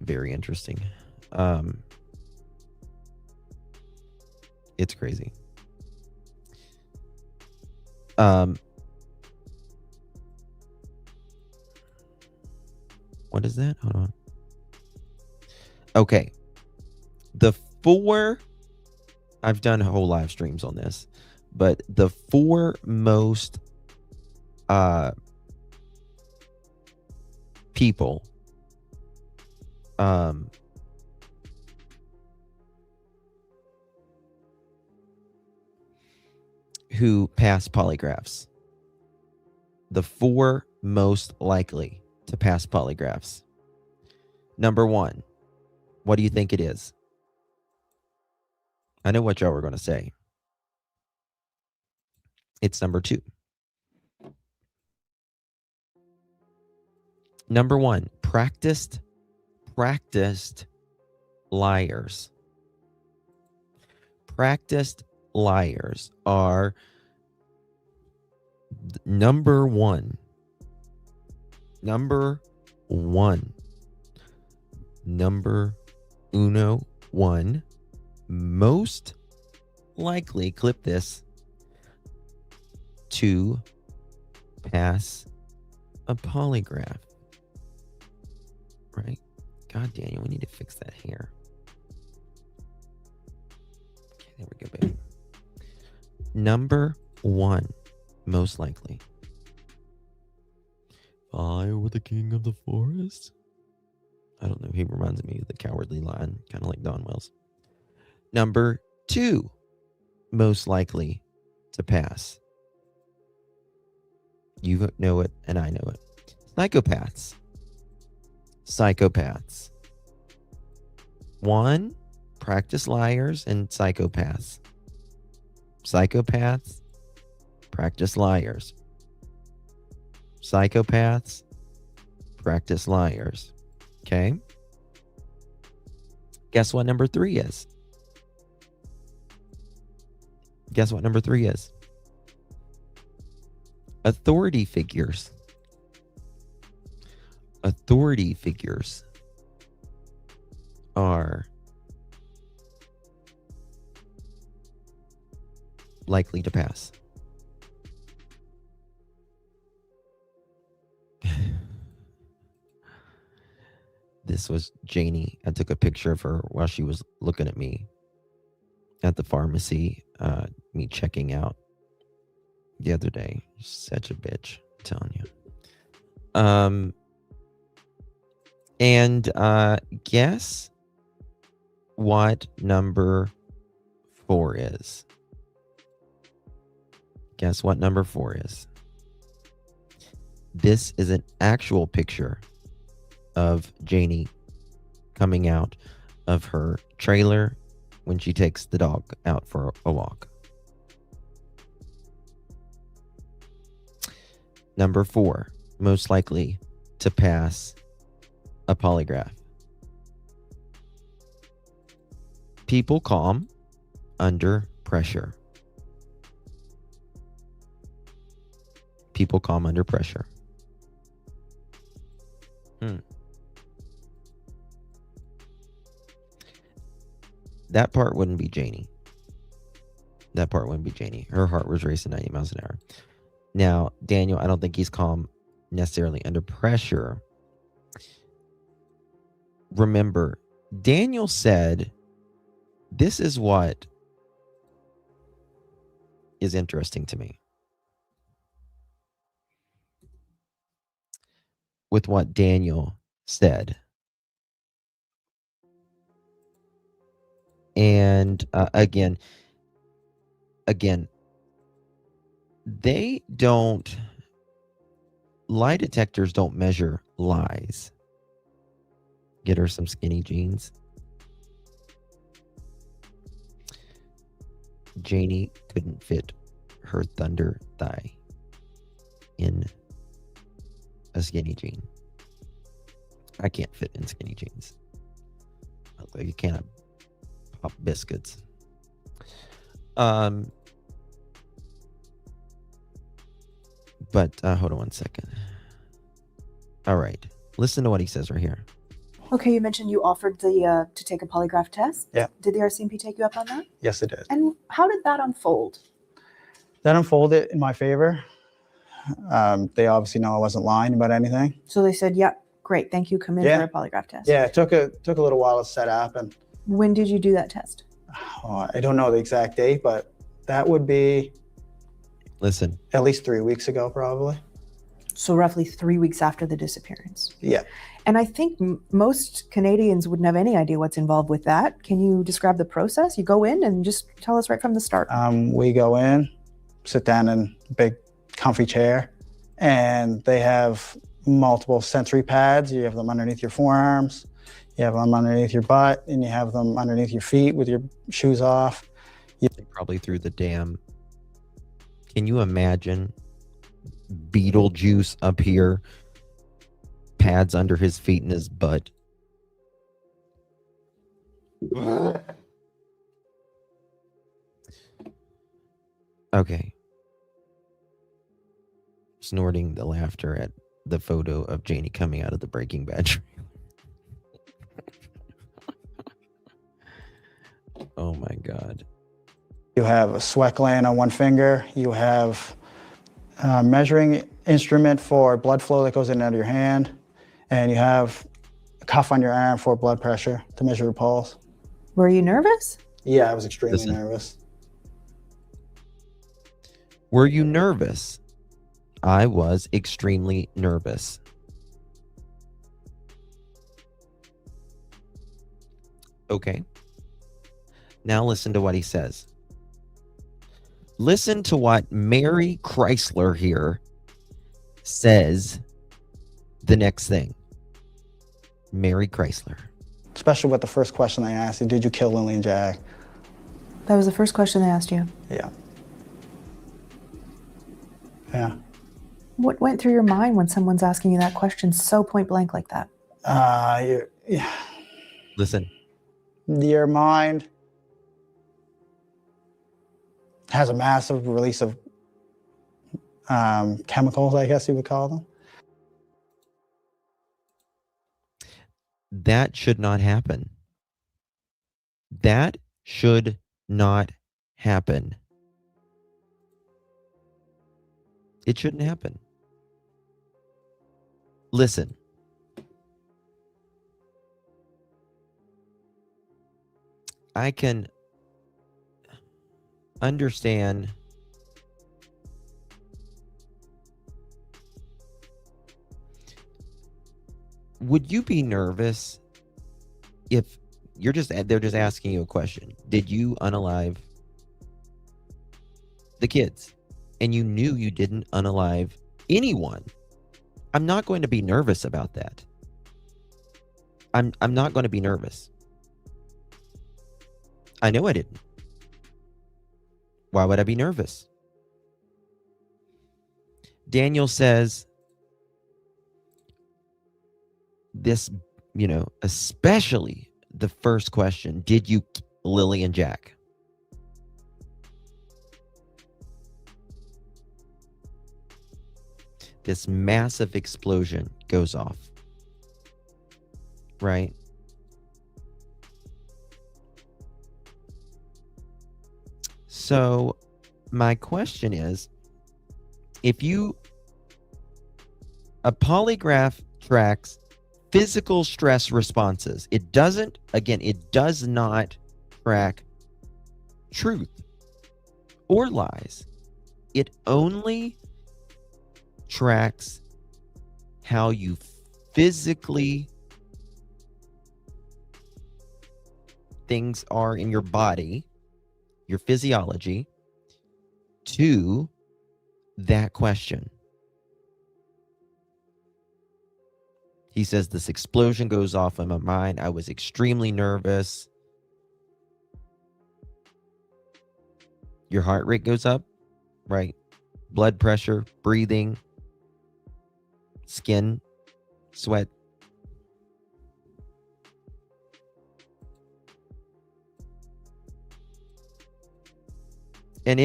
[SPEAKER 1] very interesting. It's crazy. What is that? Hold on. Okay. I've done whole live streams on this, but the 4 most people who pass polygraphs. The 4 most likely to pass polygraphs. Number 1, what do you think it is? I know what y'all were going to say. It's number 2. Number 1, practiced liars. Practiced liars are number one. Number uno one most likely, clip this, to pass a polygraph. Right? God, Daniel, we need to fix that hair. Okay, there we go, baby. Number 1 most likely. I were the king of the forest. I don't know. He reminds me of the Cowardly Lion, kind of like Don Wells. Number 2 most likely to pass. You know it, and I know it. Psychopaths. 1, practice liars and psychopaths. Psychopaths, practice liars. Psychopaths, practice liars. Okay? Guess what number 3 is? Guess what number 3 is? Authority figures. Authority figures are likely to pass. This was Janie. I took a picture of her while she was looking at me at the pharmacy, me checking out the other day. Such a bitch, I'm telling you. And guess what number 4 is? Guess what number 4 is? This is an actual picture of Janie coming out of her trailer when she takes the dog out for a walk. Number 4, most likely to pass a polygraph. People calm under pressure. People calm under pressure. That part wouldn't be Janie. That part wouldn't be Janie. Her heart was racing 90 miles an hour. Now, Daniel, I don't think he's calm necessarily under pressure. Remember, Daniel said, this is what is interesting to me. With what Daniel said. And again, they don't, lie detectors don't measure lies. Get her some skinny jeans. Janie couldn't fit her thunder thigh in a skinny jean. I can't fit in skinny jeans. I look like a can of pop biscuits. But hold on one second. All right. Listen to what he says right here.
[SPEAKER 7] Okay, you mentioned you offered to take a polygraph test.
[SPEAKER 8] Yeah.
[SPEAKER 7] Did the RCMP take you up on that?
[SPEAKER 8] Yes, it did.
[SPEAKER 7] And how did that unfold?
[SPEAKER 8] That unfolded in my favor. They obviously know I wasn't lying about anything.
[SPEAKER 7] So they said, yeah, great, thank you, come in
[SPEAKER 8] Yeah.
[SPEAKER 7] for a polygraph test.
[SPEAKER 8] Yeah, it took a little while to set up, and
[SPEAKER 7] When did you do that test?
[SPEAKER 8] I don't know the exact date, but that would be
[SPEAKER 1] Listen.
[SPEAKER 8] at least 3 weeks ago, probably.
[SPEAKER 7] So roughly 3 weeks after the disappearance.
[SPEAKER 8] Yeah.
[SPEAKER 7] And I think most Canadians wouldn't have any idea what's involved with that. Can you describe the process? You go in and just tell us right from the start.
[SPEAKER 8] We go in, sit down in a big comfy chair, and they have multiple sensory pads. You have them underneath your forearms, you have them underneath your butt, and you have them underneath your feet with your shoes off.
[SPEAKER 1] They probably threw the damn. Can you imagine Beetlejuice up here, pads under his feet and his butt? Okay. Snorting the laughter at the photo of Janie coming out of the Breaking Bad trailer. Oh my God.
[SPEAKER 8] You have a sweat gland on one finger. You have a measuring instrument for blood flow that goes in and out of your hand. And you have a cuff on your arm for blood pressure to measure your pulse.
[SPEAKER 7] Were you nervous?
[SPEAKER 8] Yeah, I was extremely
[SPEAKER 1] Listen.
[SPEAKER 8] nervous.
[SPEAKER 1] Were you nervous? I was extremely nervous. Okay. Now listen to what he says. Listen to what Mary Chrysler here says the next thing. Mary Chrysler.
[SPEAKER 8] Especially with the first question they asked you, did you kill Lilly and Jack?
[SPEAKER 7] That was the first question they asked you.
[SPEAKER 8] Yeah. Yeah.
[SPEAKER 7] What went through your mind when someone's asking you that question so point blank like that?
[SPEAKER 1] Listen.
[SPEAKER 8] Your mind has a massive release of chemicals, I guess you would call them.
[SPEAKER 1] That should not happen. That should not happen. It shouldn't happen. Listen. I can understand would you be nervous if they're just asking you a question? Did you unalive the kids? And you knew you didn't unalive anyone. I'm not going to be nervous about that. I'm not going to be nervous. I know I didn't. Why would I be nervous? Daniel says this, especially the first question, did you kill Lilly and Jack? This massive explosion goes off, right? So my question is, a polygraph tracks physical stress responses. It does not track truth or lies. It only tracks how you physically things are in your body, your physiology, to that question. He says, this explosion goes off in my mind. I was extremely nervous. Your heart rate goes up, right? Blood pressure, breathing, skin, sweat. And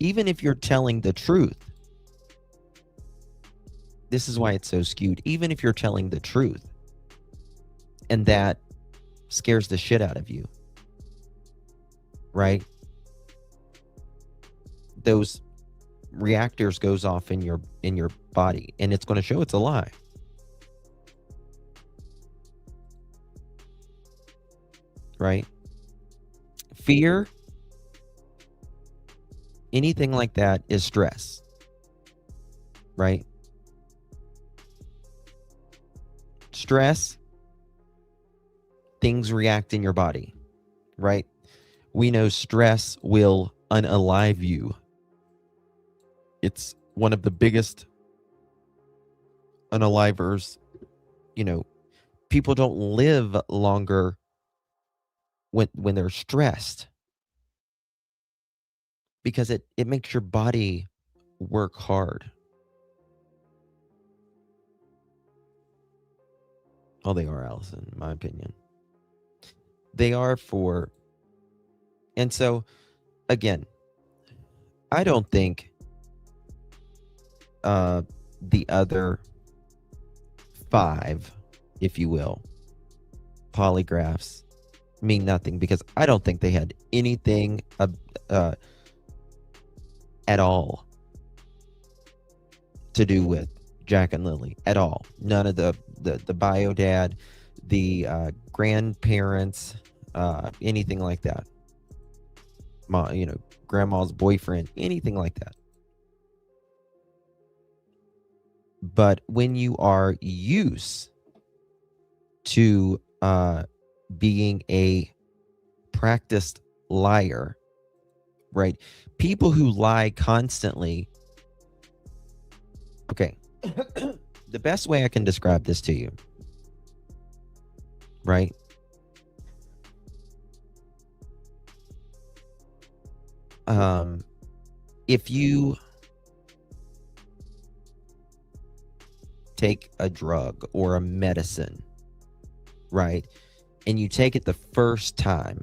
[SPEAKER 1] even if you're telling the truth, this is why it's so skewed. Even if you're telling the truth and that scares the shit out of you, right? Those reactors goes off in your body and it's going to show it's a lie. Right? Fear, anything like that is stress. Right? Stress, things react in your body, right? We know stress will unalive you. It's one of the biggest unalivers. People don't live longer when they're stressed because it makes your body work hard. Oh, they are, Allison, in my opinion. They are and so, again, I don't think the other 5, if you will, polygraphs mean nothing because I don't think they had anything at all to do with Jack and Lilly at all. None of the bio dad, the grandparents, anything like that. Grandma's boyfriend, anything like that. But when you are used to being a practiced liar, right? People who lie constantly. Okay. The best way I can describe this to you, right? If you take a drug or a medicine, right, and you take it the first time,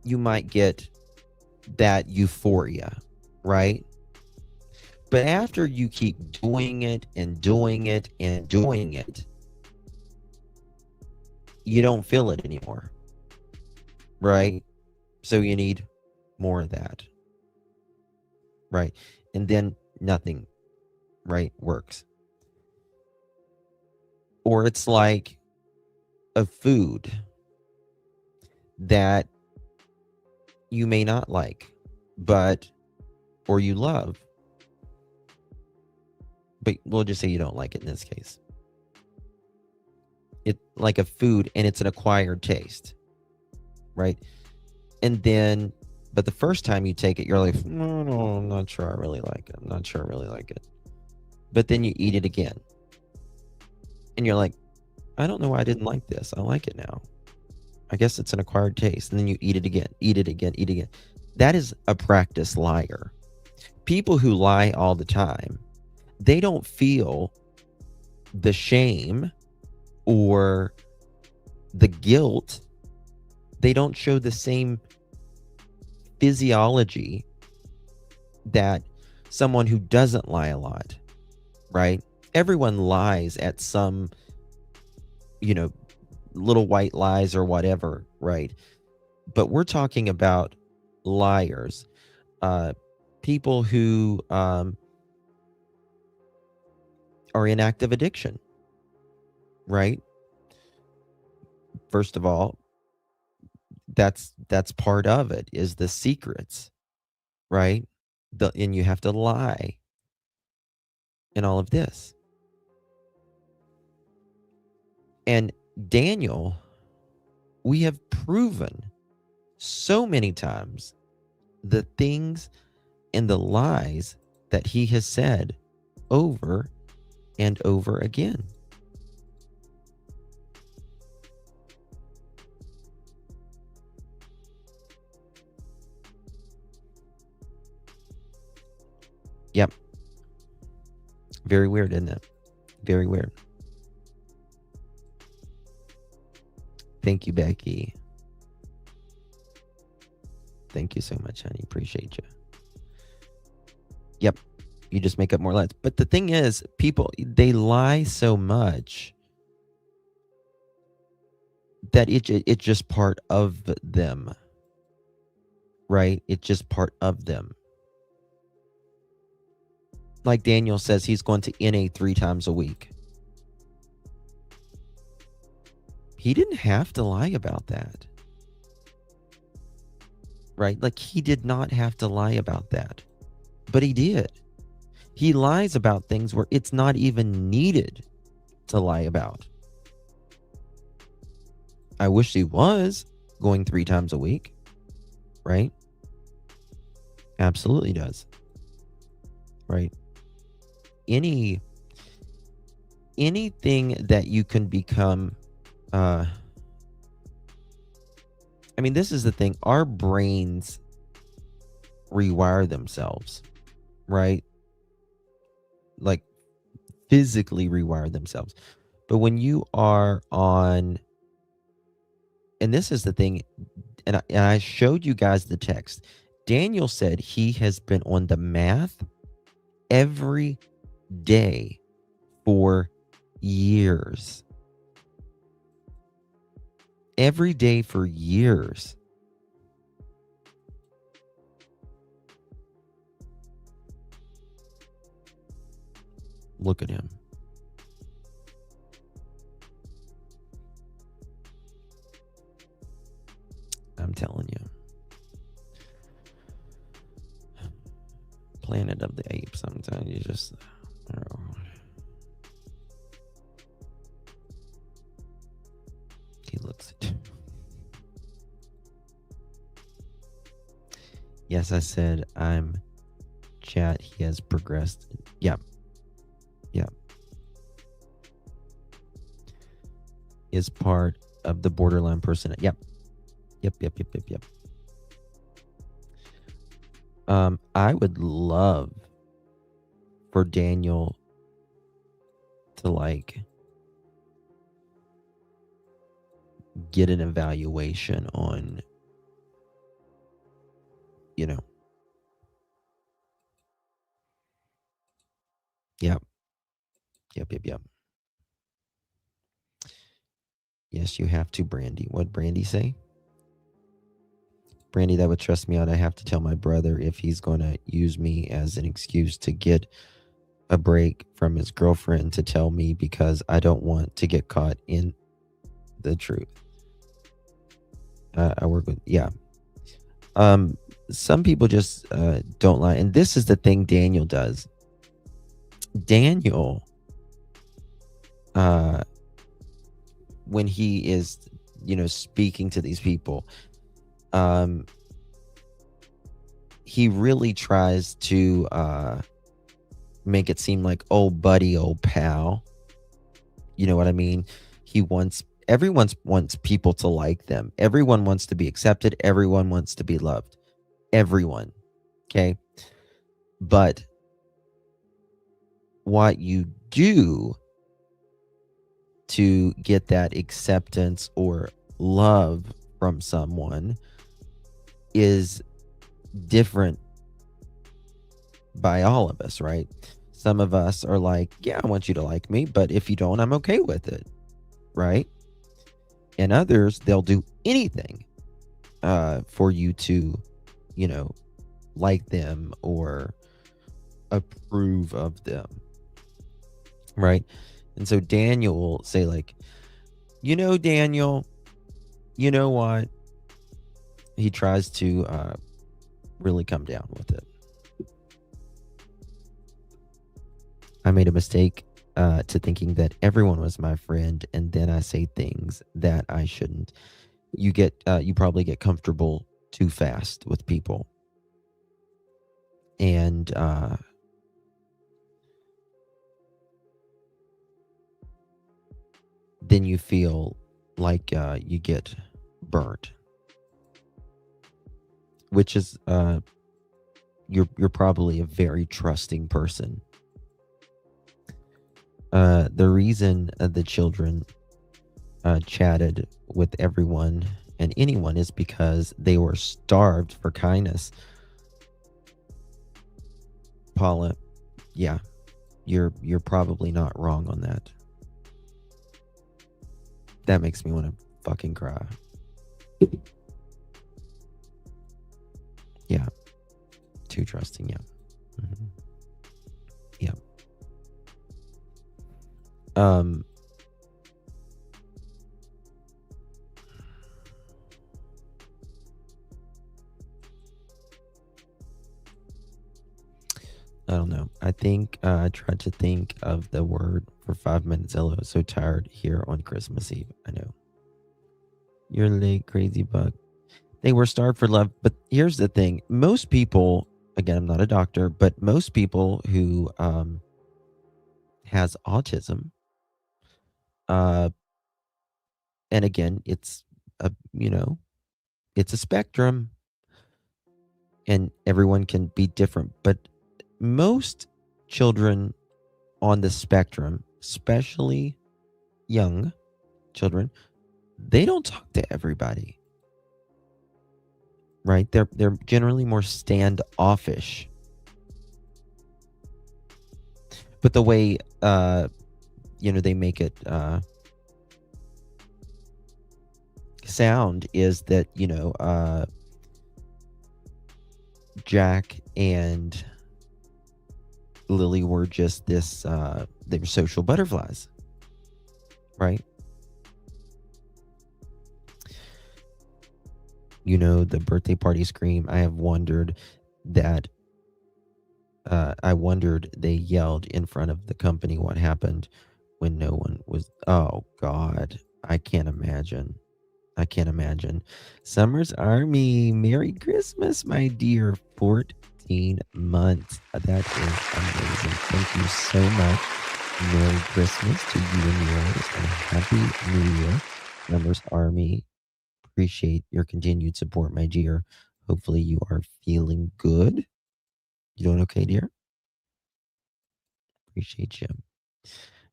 [SPEAKER 1] you might get that euphoria, right? But after you keep doing it and doing it and doing it, you don't feel it anymore, right? So you need more of that, right? And then nothing, right, works. Or it's like a food that you may not like, or you love, but we'll just say you don't like it in this case. It's like a food and it's an acquired taste, right? And then, but the first time you take it, you're like, no, I'm not sure I really like it. I'm not sure I really like it. But then you eat it again. And you're like, I don't know why I didn't like this. I like it now. I guess it's an acquired taste. And then you eat it again, eat it again, eat it again. That is a practiced liar. People who lie all the time, they don't feel the shame or the guilt. They don't show the same physiology that someone who doesn't lie a lot, right? Everyone lies at some, little white lies or whatever, right? But we're talking about liars, people who are in active addiction, right? First of all, that's part of it, is the secrets, right? And you have to lie and all of this. And Daniel, we have proven so many times the things and the lies that he has said over and over again. Yep. Very weird, isn't it? Very weird. Thank you, Becky. Thank you so much, honey. Appreciate you. Yep. You just make up more lies. But the thing is, people, they lie so much that it's just part of them, right? It's just part of them. Like Daniel says, he's going to NA 3 times a week. He didn't have to lie about that. Right? Like, he did not have to lie about that. But he did. He lies about things where it's not even needed to lie about. I wish he was going 3 times a week. Right? Absolutely does. Right? Anything that you can become, this is the thing. Our brains rewire themselves, right? Like, physically rewire themselves. But when you are on, and this is the thing, and I showed you guys the text. Daniel said he has been on the math every day for years. Every day for years. Look at him. I'm telling you. Planet of the Apes. Sometimes you just... He looks it. Yes, I said I'm chat. He has progressed. Yep. Yep. Is part of the borderline person. Yep. Yep. I would love for Daniel to get an evaluation on, Yep. Yes, you have to, Brandy. What Brandy say? Brandy, that would stress me out. I have to tell my brother if he's going to use me as an excuse to get a break from his girlfriend to tell me, because I don't want to get caught in the truth. I work with, some people just don't lie. And this is the thing Daniel does. Daniel, when he is, speaking to these people, he really tries to make it seem like, oh buddy, oh pal. You know what I mean? He wants everyone wants people to like them. Everyone wants to be accepted. Everyone wants to be loved. Everyone. Okay. But what you do to get that acceptance or love from someone is different by all of us, right? Some of us are like, yeah, I want you to like me, but if you don't, I'm okay with it, right? And others, they'll do anything for you to, like them or approve of them, right? And so Daniel will say like, Daniel, you know what? He tries to really come down with it. I made a mistake to thinking that everyone was my friend, and then I say things that I shouldn't. You probably get comfortable too fast with people, and then you feel like you get burnt, which is you're probably a very trusting person. The reason the children chatted with everyone and anyone is because they were starved for kindness. Paula, yeah, you're probably not wrong on that. That makes me want to fucking cry. Yeah, too trusting. Yeah. Mm-hmm. Yeah. I don't know. I think I tried to think of the word for 5 minutes. I was so tired here on Christmas Eve. I know. You're late, crazy bug. They were starved for love. But here's the thing. Most people, again, I'm not a doctor, but most people who has autism, and again, it's it's a spectrum and everyone can be different. But most children on the spectrum, especially young children, they don't talk to everybody, right? They're generally more standoffish. But the way they make it sound is that Jack and Lily were just this they were social butterflies, right? The birthday party scream. I have wondered that they yelled in front of the company what happened when no one was. Oh God, I can't imagine. Summer's Army, Merry Christmas, my dear. 14 months. That is amazing. Thank you so much. Merry Christmas to you and yours, and Happy New Year, Summer's Army. Appreciate your continued support, my dear. Hopefully you are feeling good. You doing okay, dear? Appreciate you.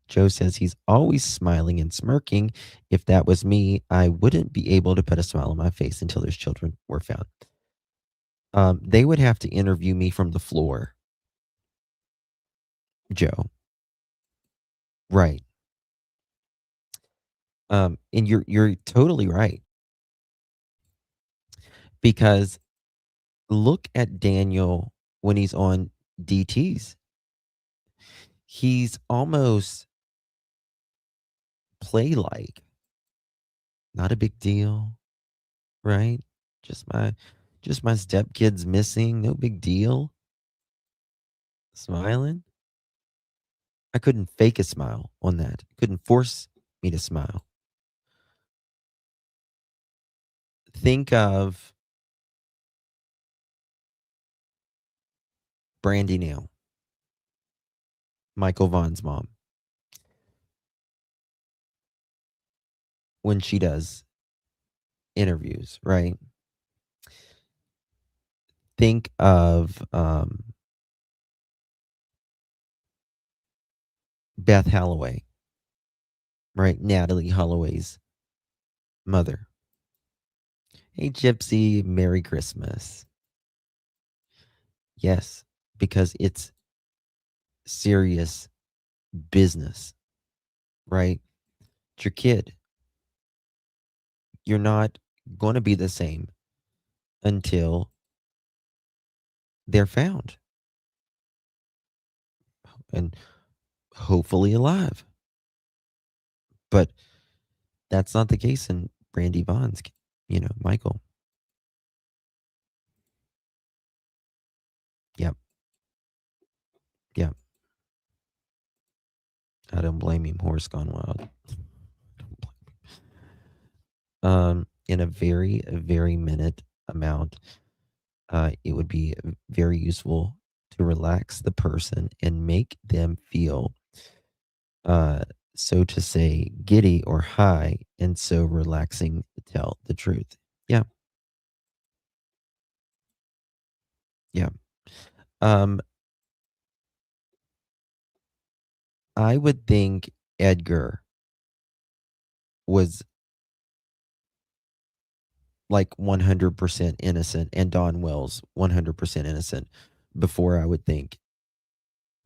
[SPEAKER 1] Joe says he's always smiling and smirking. If that was me, I wouldn't be able to put a smile on my face until those children were found. They would have to interview me from the floor, Joe. Right. And you're totally right. Because look at Daniel when he's on DTs. He's almost play-like. Not a big deal, right? Just my stepkid's missing. No big deal. Smiling. I couldn't fake a smile on that. Couldn't force me to smile. Think of Brandy Nail, Michael Vaughn's mom. when she does interviews, right? Think of Beth Holloway, right? Natalie Holloway's mother. Hey, Gypsy, Merry Christmas. Yes, because it's serious business, right? It's your kid. You're not going to be the same until they're found and hopefully alive. But that's not the case in Brandy Vaughn's, Michael. Yep. Yep. I don't blame him. Horse gone wild. In a very, very minute amount, it would be very useful to relax the person and make them feel, so to say, giddy or high, and so relaxing to tell the truth. Yeah. Yeah. I would think Edgar was like 100% innocent and Don Wells 100% innocent before I would think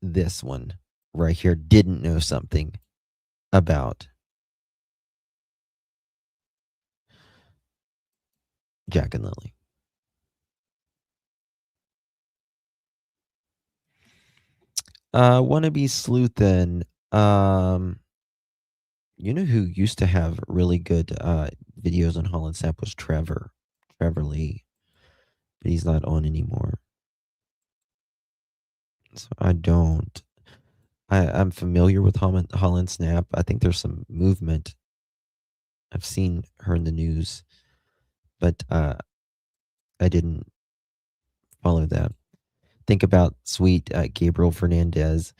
[SPEAKER 1] this one right here didn't know something about Jack and Lily. Wannabe Sleuthin. You know who used to have really good videos on Holland Snap was Trevor Lee, but he's not on anymore. So I'm familiar with Holland Snap. I think there's some movement. I've seen her in the news, but I didn't follow that. Think about sweet Gabriel Fernandez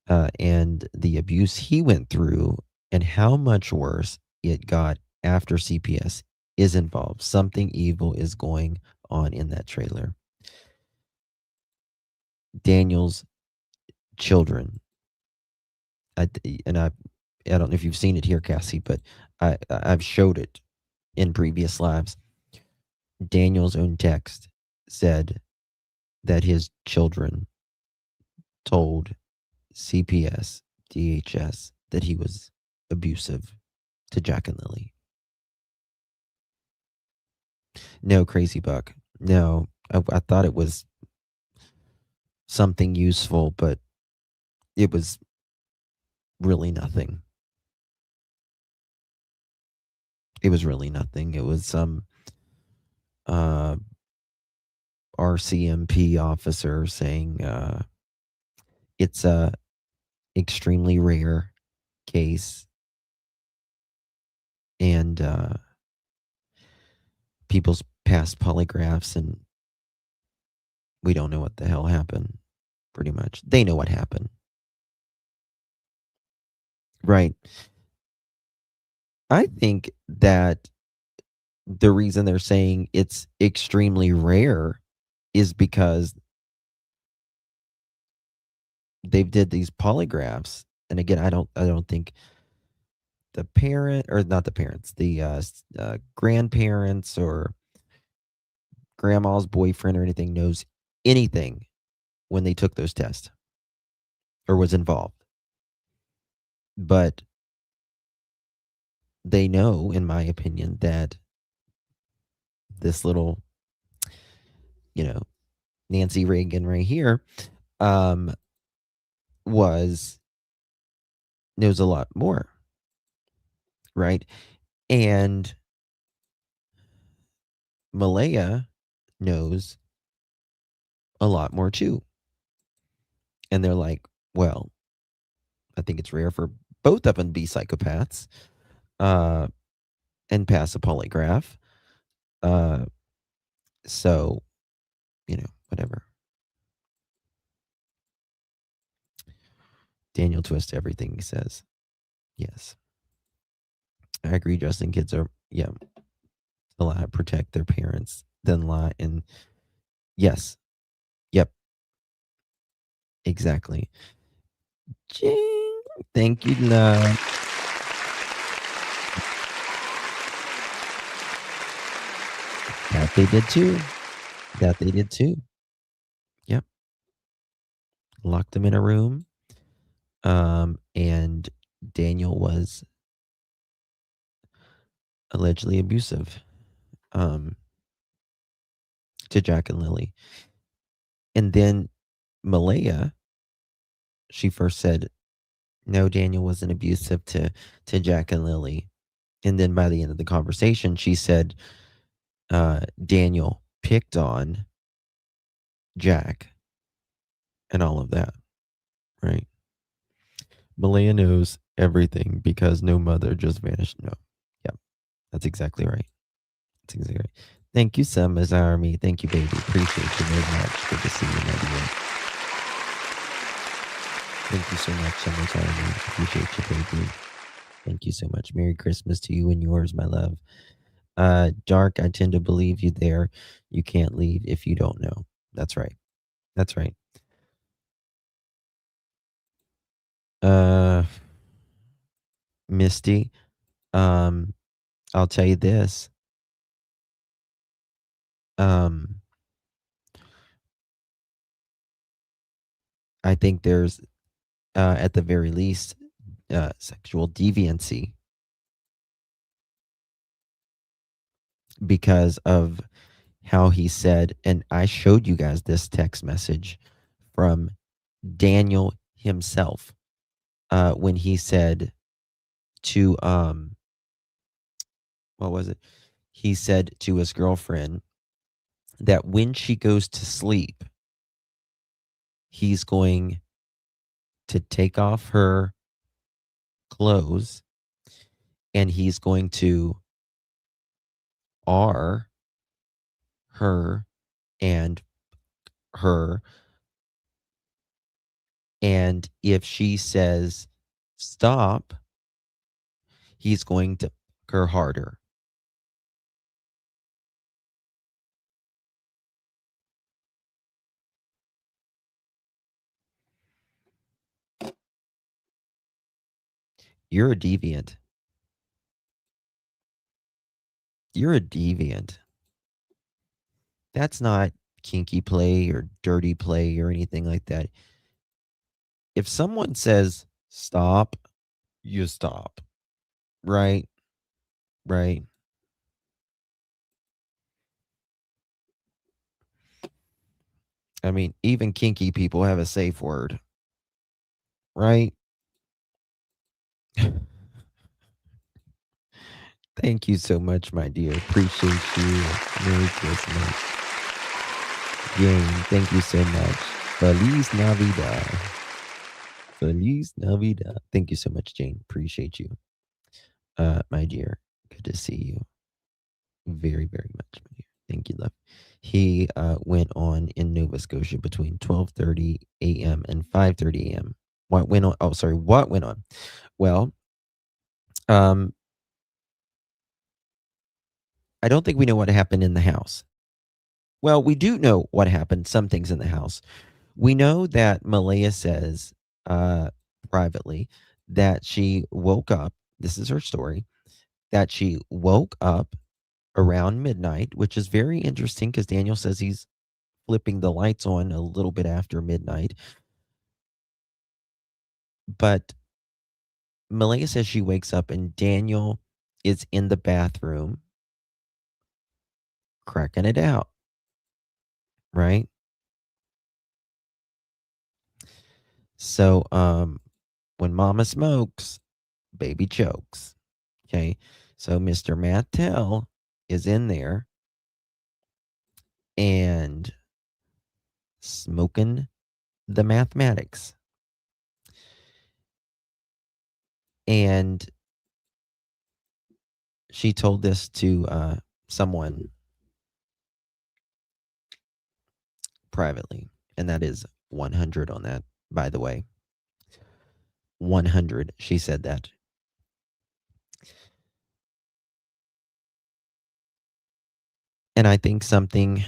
[SPEAKER 1] and the abuse he went through and how much worse it got after CPS is involved. Something evil is going on in that trailer. Daniel's children. I don't know if you've seen it here, Cassie, but I've showed it in previous lives. Daniel's own text said that his children told CPS, DHS that he was abusive to Jack and Lily. No, Crazy Buck. No, I thought it was something useful, but it was really nothing. It was really nothing. It was some RCMP officer saying it's a extremely rare case and people's past polygraphs, and we don't know what the hell happened, pretty much. They know what happened. Right. I think that the reason they're saying it's extremely rare is because they've did these polygraphs. And again, I don't think the parent, or not the parents, the grandparents or grandma's boyfriend or anything knows anything when they took those tests or was involved. But they know, in my opinion, that this little, Nancy Reagan right here, knows a lot more, right? And Malaya knows a lot more too. And they're like, well, I think it's rare for both of them to be psychopaths and pass a polygraph. So, whatever. Daniel twists everything he says. Yes. I agree, Justin. Kids are, a lot protect their parents than lie. And yes, yep, exactly. Ching. Thank you, love. That they did too. That they did too. Yep. Locked them in a room. And Daniel was allegedly abusive to Jack and Lily. And then Malaya, she first said, no, Daniel wasn't abusive to Jack and Lily. And then by the end of the conversation, she said, Daniel picked on Jack and all of that, right? Malaya knows everything because no mother just vanished. No. Yep. That's exactly right. That's exactly right. Thank you, Summer's Army. Thank you, baby. Appreciate you very much. Good to see you, my dear. Thank you so much, Summer's Army. Appreciate you, baby. Thank you so much. Merry Christmas to you and yours, my love. Dark, I tend to believe you there. You can't leave if you don't know. That's right. That's right. Misty, I'll tell you this. I think there's, at the very least, sexual deviancy because of how he said, and I showed you guys this text message from Daniel himself, when he said to, what was it? He said to his girlfriend that when she goes to sleep, he's going to take off her clothes and he's going to R her and her. And if she says stop, he's going to fuck her harder. You're a deviant. You're a deviant. That's not kinky play or dirty play or anything like that. If someone says stop, you stop. Right? Right. I mean, even kinky people have a safe word. Right? Thank you so much, my dear. Appreciate you. Merry Christmas. Jane, thank you so much. Feliz Navidad. Feliz Navidad. Thank you so much, Jane. Appreciate you. My dear. Good to see you. Very, very much, my dear. Thank you, love. He went on in Nova Scotia between 12:30 a.m. and 5:30 a.m. What went on? Oh, sorry. What went on? Well, I don't think we know what happened in the house. Well, we do know what happened, some things in the house. We know that Malaya says privately that she woke up, this is her story, that she woke up around midnight, which is very interesting because Daniel says he's flipping the lights on a little bit after midnight. But Malaya says she wakes up and Daniel is in the bathroom cracking it out, right? So when mama smokes, baby chokes. Okay. So Mr. Mattel is in there and smoking the mathematics. And she told this to someone privately. And that is 100 on that, by the way. 100. She said that. And I think something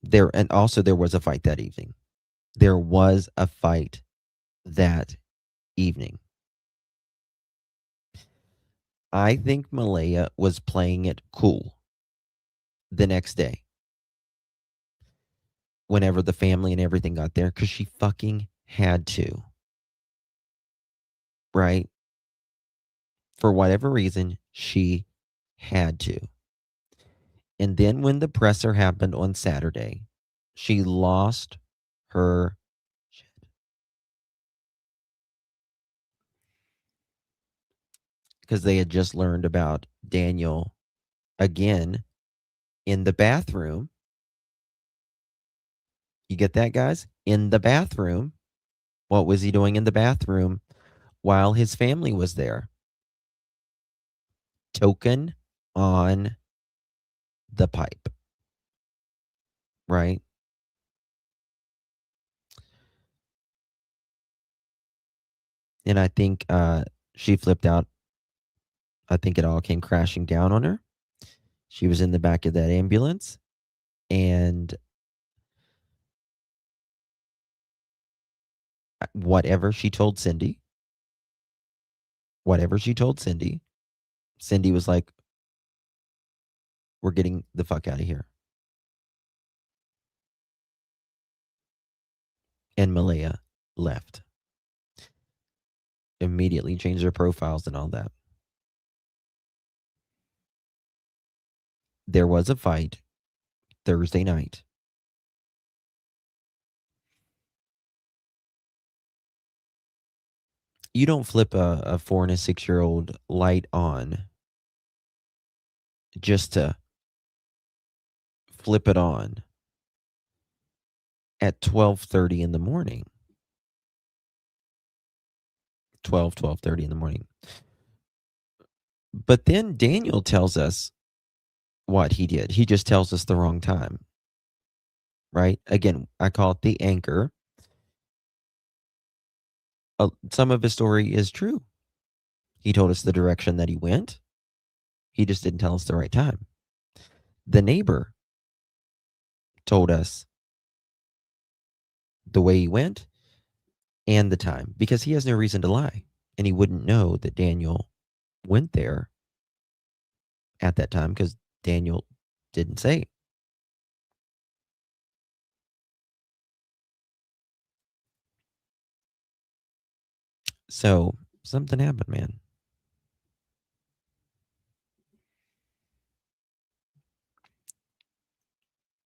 [SPEAKER 1] there, and also there was a fight that evening. There was a fight that evening. I think Malaya was playing it cool the next day whenever the family and everything got there, because she fucking had to. Right? For whatever reason, she had to. And then when the presser happened on Saturday, she lost her shit. Because they had just learned about Daniel again in the bathroom. You get that, guys? In the bathroom. What was he doing in the bathroom while his family was there? Token on the pipe. Right? And I think she flipped out. I think it all came crashing down on her. She was in the back of that ambulance, and whatever she told Cindy, Cindy was like, we're getting the fuck out of here. And Malaya left. Immediately changed their profiles and all that. There was a fight Thursday night. You don't flip a 4 and a 6-year-old light on just to flip it on at 12:30 in the morning. 12:30 in the morning. But then Daniel tells us what he did. He just tells us the wrong time. Right? Again, I call it the anchor. Some of his story is true. He told us the direction that he went. He just didn't tell us the right time. The neighbor told us the way he went and the time, because he has no reason to lie. And he wouldn't know that Daniel went there at that time because Daniel didn't say. So something happened, man.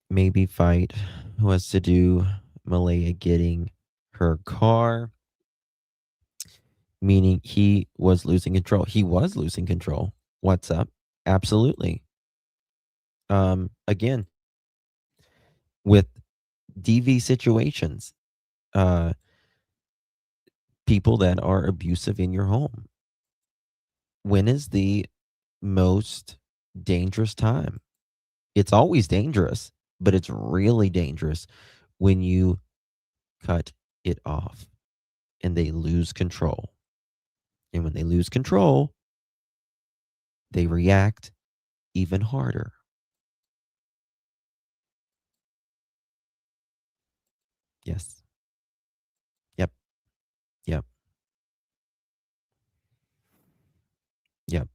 [SPEAKER 1] Maybe fight was to do Malaya getting her car, meaning he was losing control. He was losing control. What's up? Absolutely. Again, with DV situations, people that are abusive in your home. When is the most dangerous time? It's always dangerous, but it's really dangerous when you cut it off and they lose control. And when they lose control, they react even harder. Yes. Yep. Yep. Yep.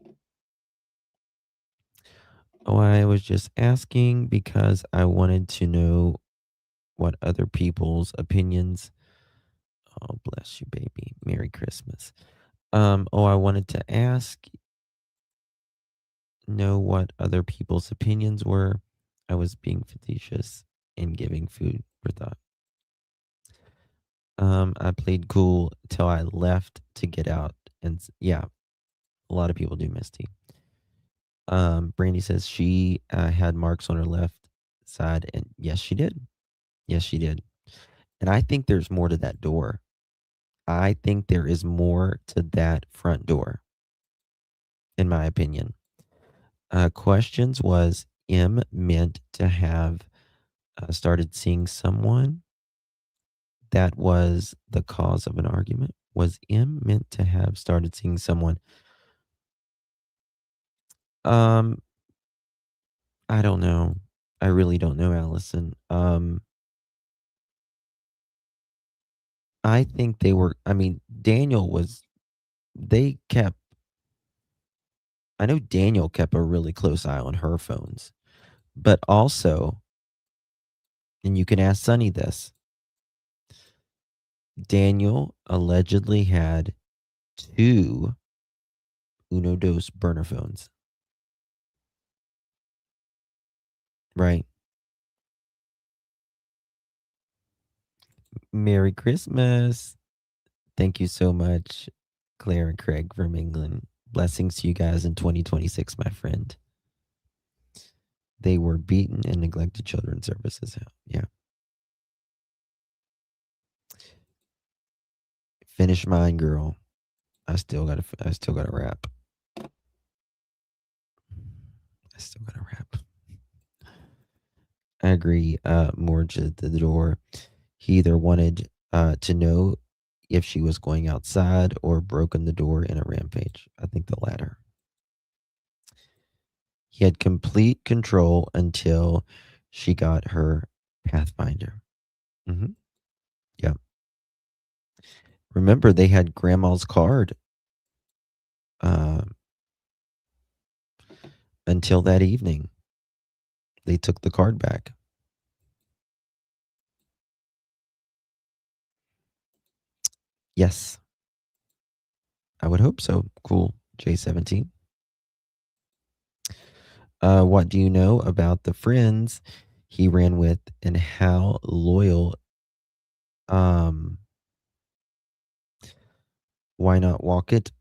[SPEAKER 1] Oh, I was just asking because I wanted to know what other people's opinions. Oh, bless you, baby. Merry Christmas. I wanted to know what other people's opinions were. I was being facetious and giving food for thought. I played cool till I left to get out, and yeah, a lot of people do, Misty. Brandy says she had marks on her left side, and yes, she did. Yes, she did. And I think there's more to that door. I think there is more to that front door, in my opinion. Questions was M meant to have started seeing someone that was the cause of an argument? Was M meant to have started seeing someone? I I don't know. I really don't know, Allison. I think Daniel was they kept I know Daniel kept a really close eye on her phones, but also, and you can ask Sonny this, Daniel allegedly had 2 Uno Dos burner phones. Right? Merry Christmas. Thank you so much, Claire and Craig from England. Blessings to you guys in 2026, my friend. They were beaten and neglected children's services. Yeah. Finish mine, girl. I still gotta rap. I agree. Morge at the door. He either wanted to know if she was going outside or broken the door in a rampage. I think the latter. He had complete control until she got her Pathfinder. Yeah. Remember, they had Grandma's card until that evening. They took the card back. Yes. I would hope so. Cool. J17. What do you know about the friends he ran with and how loyal? Why not walk it?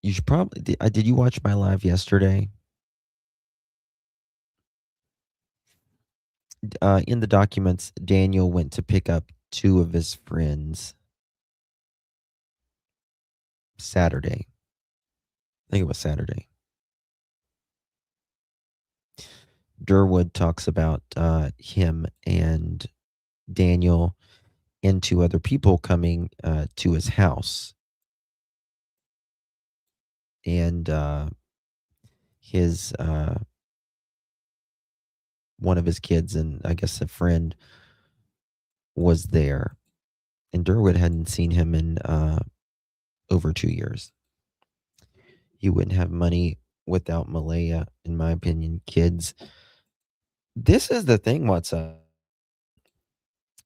[SPEAKER 1] You should probably. Did you watch my live yesterday? In the documents, Daniel went to pick up 2 of his friends Saturday. I think it was Saturday. Durwood talks about him and Daniel and 2 other people coming to his house. And his one of his kids and I guess a friend was there. And Durwood hadn't seen him in over 2 years. He wouldn't have money without Malaya, in my opinion. Kids. This is the thing, what's up?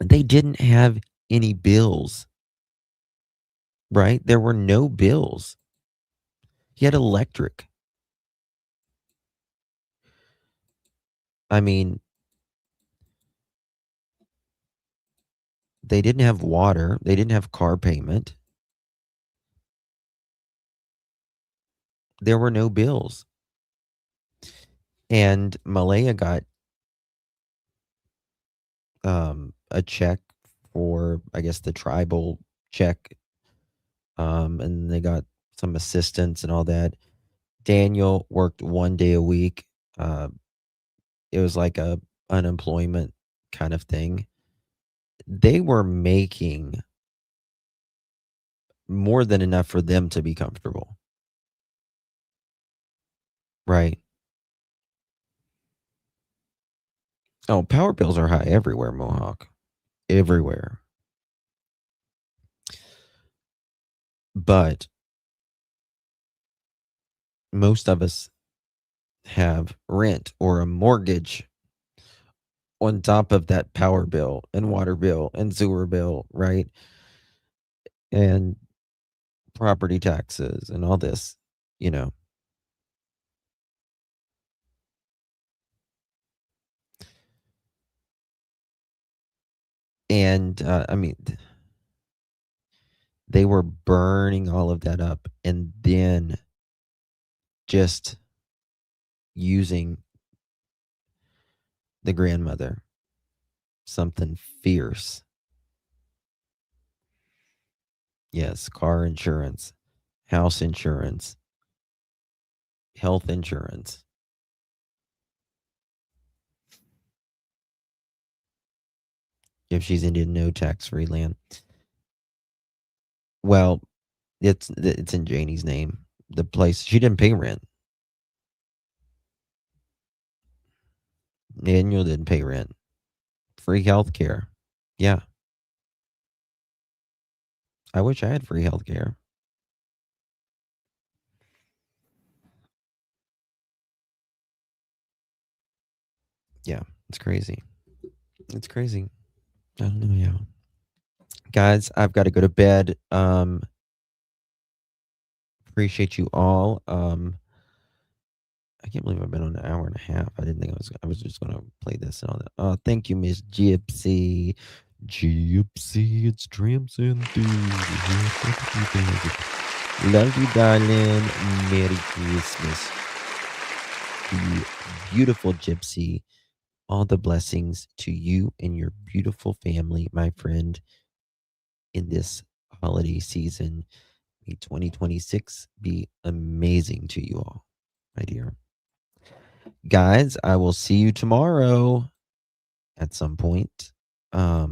[SPEAKER 1] They didn't have any bills. Right? There were no bills. He had electric. I mean, they didn't have water. They didn't have car payment. There were no bills. And Malaya got a check for, I guess, the tribal check. And they got some assistance and all that. Daniel worked 1 day a week. It was like a unemployment kind of thing. They were making more than enough for them to be comfortable. Right. Oh, power bills are high everywhere, Mohawk. Everywhere. But most of us have rent or a mortgage on top of that power bill and water bill and sewer bill, right? And property taxes and all this, you know. And they were burning all of that up and then just using the grandmother. Something fierce. Yes, car insurance, house insurance, health insurance. If she's in no tax-free land. Well, it's in Janie's name. The place, she didn't pay rent. Daniel didn't pay rent. Free health care. Yeah. I wish I had free health care. Yeah, it's crazy. It's crazy. I don't know. Yeah. Guys, I've got to go to bed. Appreciate you all. I can't believe I've been on an hour and a half. I didn't think I was just gonna play this and all that. Thank you, Miss Gypsy. Gypsy, it's Tramps and Thieves. Love you, darling. Merry Christmas. You beautiful Gypsy. All the blessings to you and your beautiful family, my friend, in this holiday season. May 2026 be amazing to you all, my dear. Guys, I will see you tomorrow at some point. I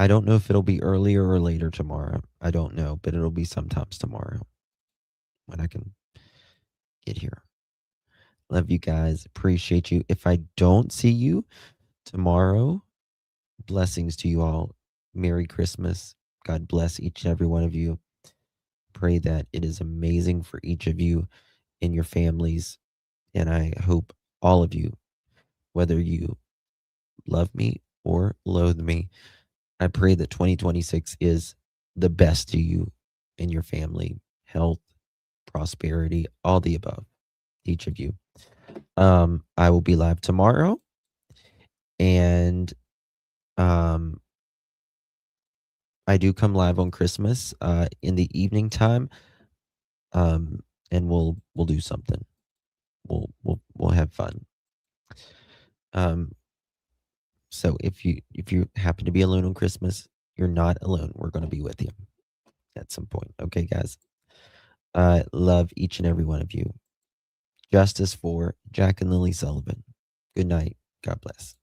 [SPEAKER 1] don't know if it'll be earlier or later tomorrow. I don't know, but it'll be sometimes tomorrow when I can get here. Love you guys. Appreciate you. If I don't see you tomorrow, blessings to you all. Merry Christmas. God bless each and every one of you. Pray that it is amazing for each of you and your families. And I hope all of you, whether you love me or loathe me, I pray that 2026 is the best to you and your family, health, prosperity, all the above, each of you. I will be live tomorrow, and I do come live on Christmas in the evening time, and we'll do something. We'll have fun. So if you happen to be alone on Christmas, you're not alone. We're going to be with you at some point. Okay, guys. Love each and every one of you. Justice for Jack and Lily Sullivan. Good night. God bless.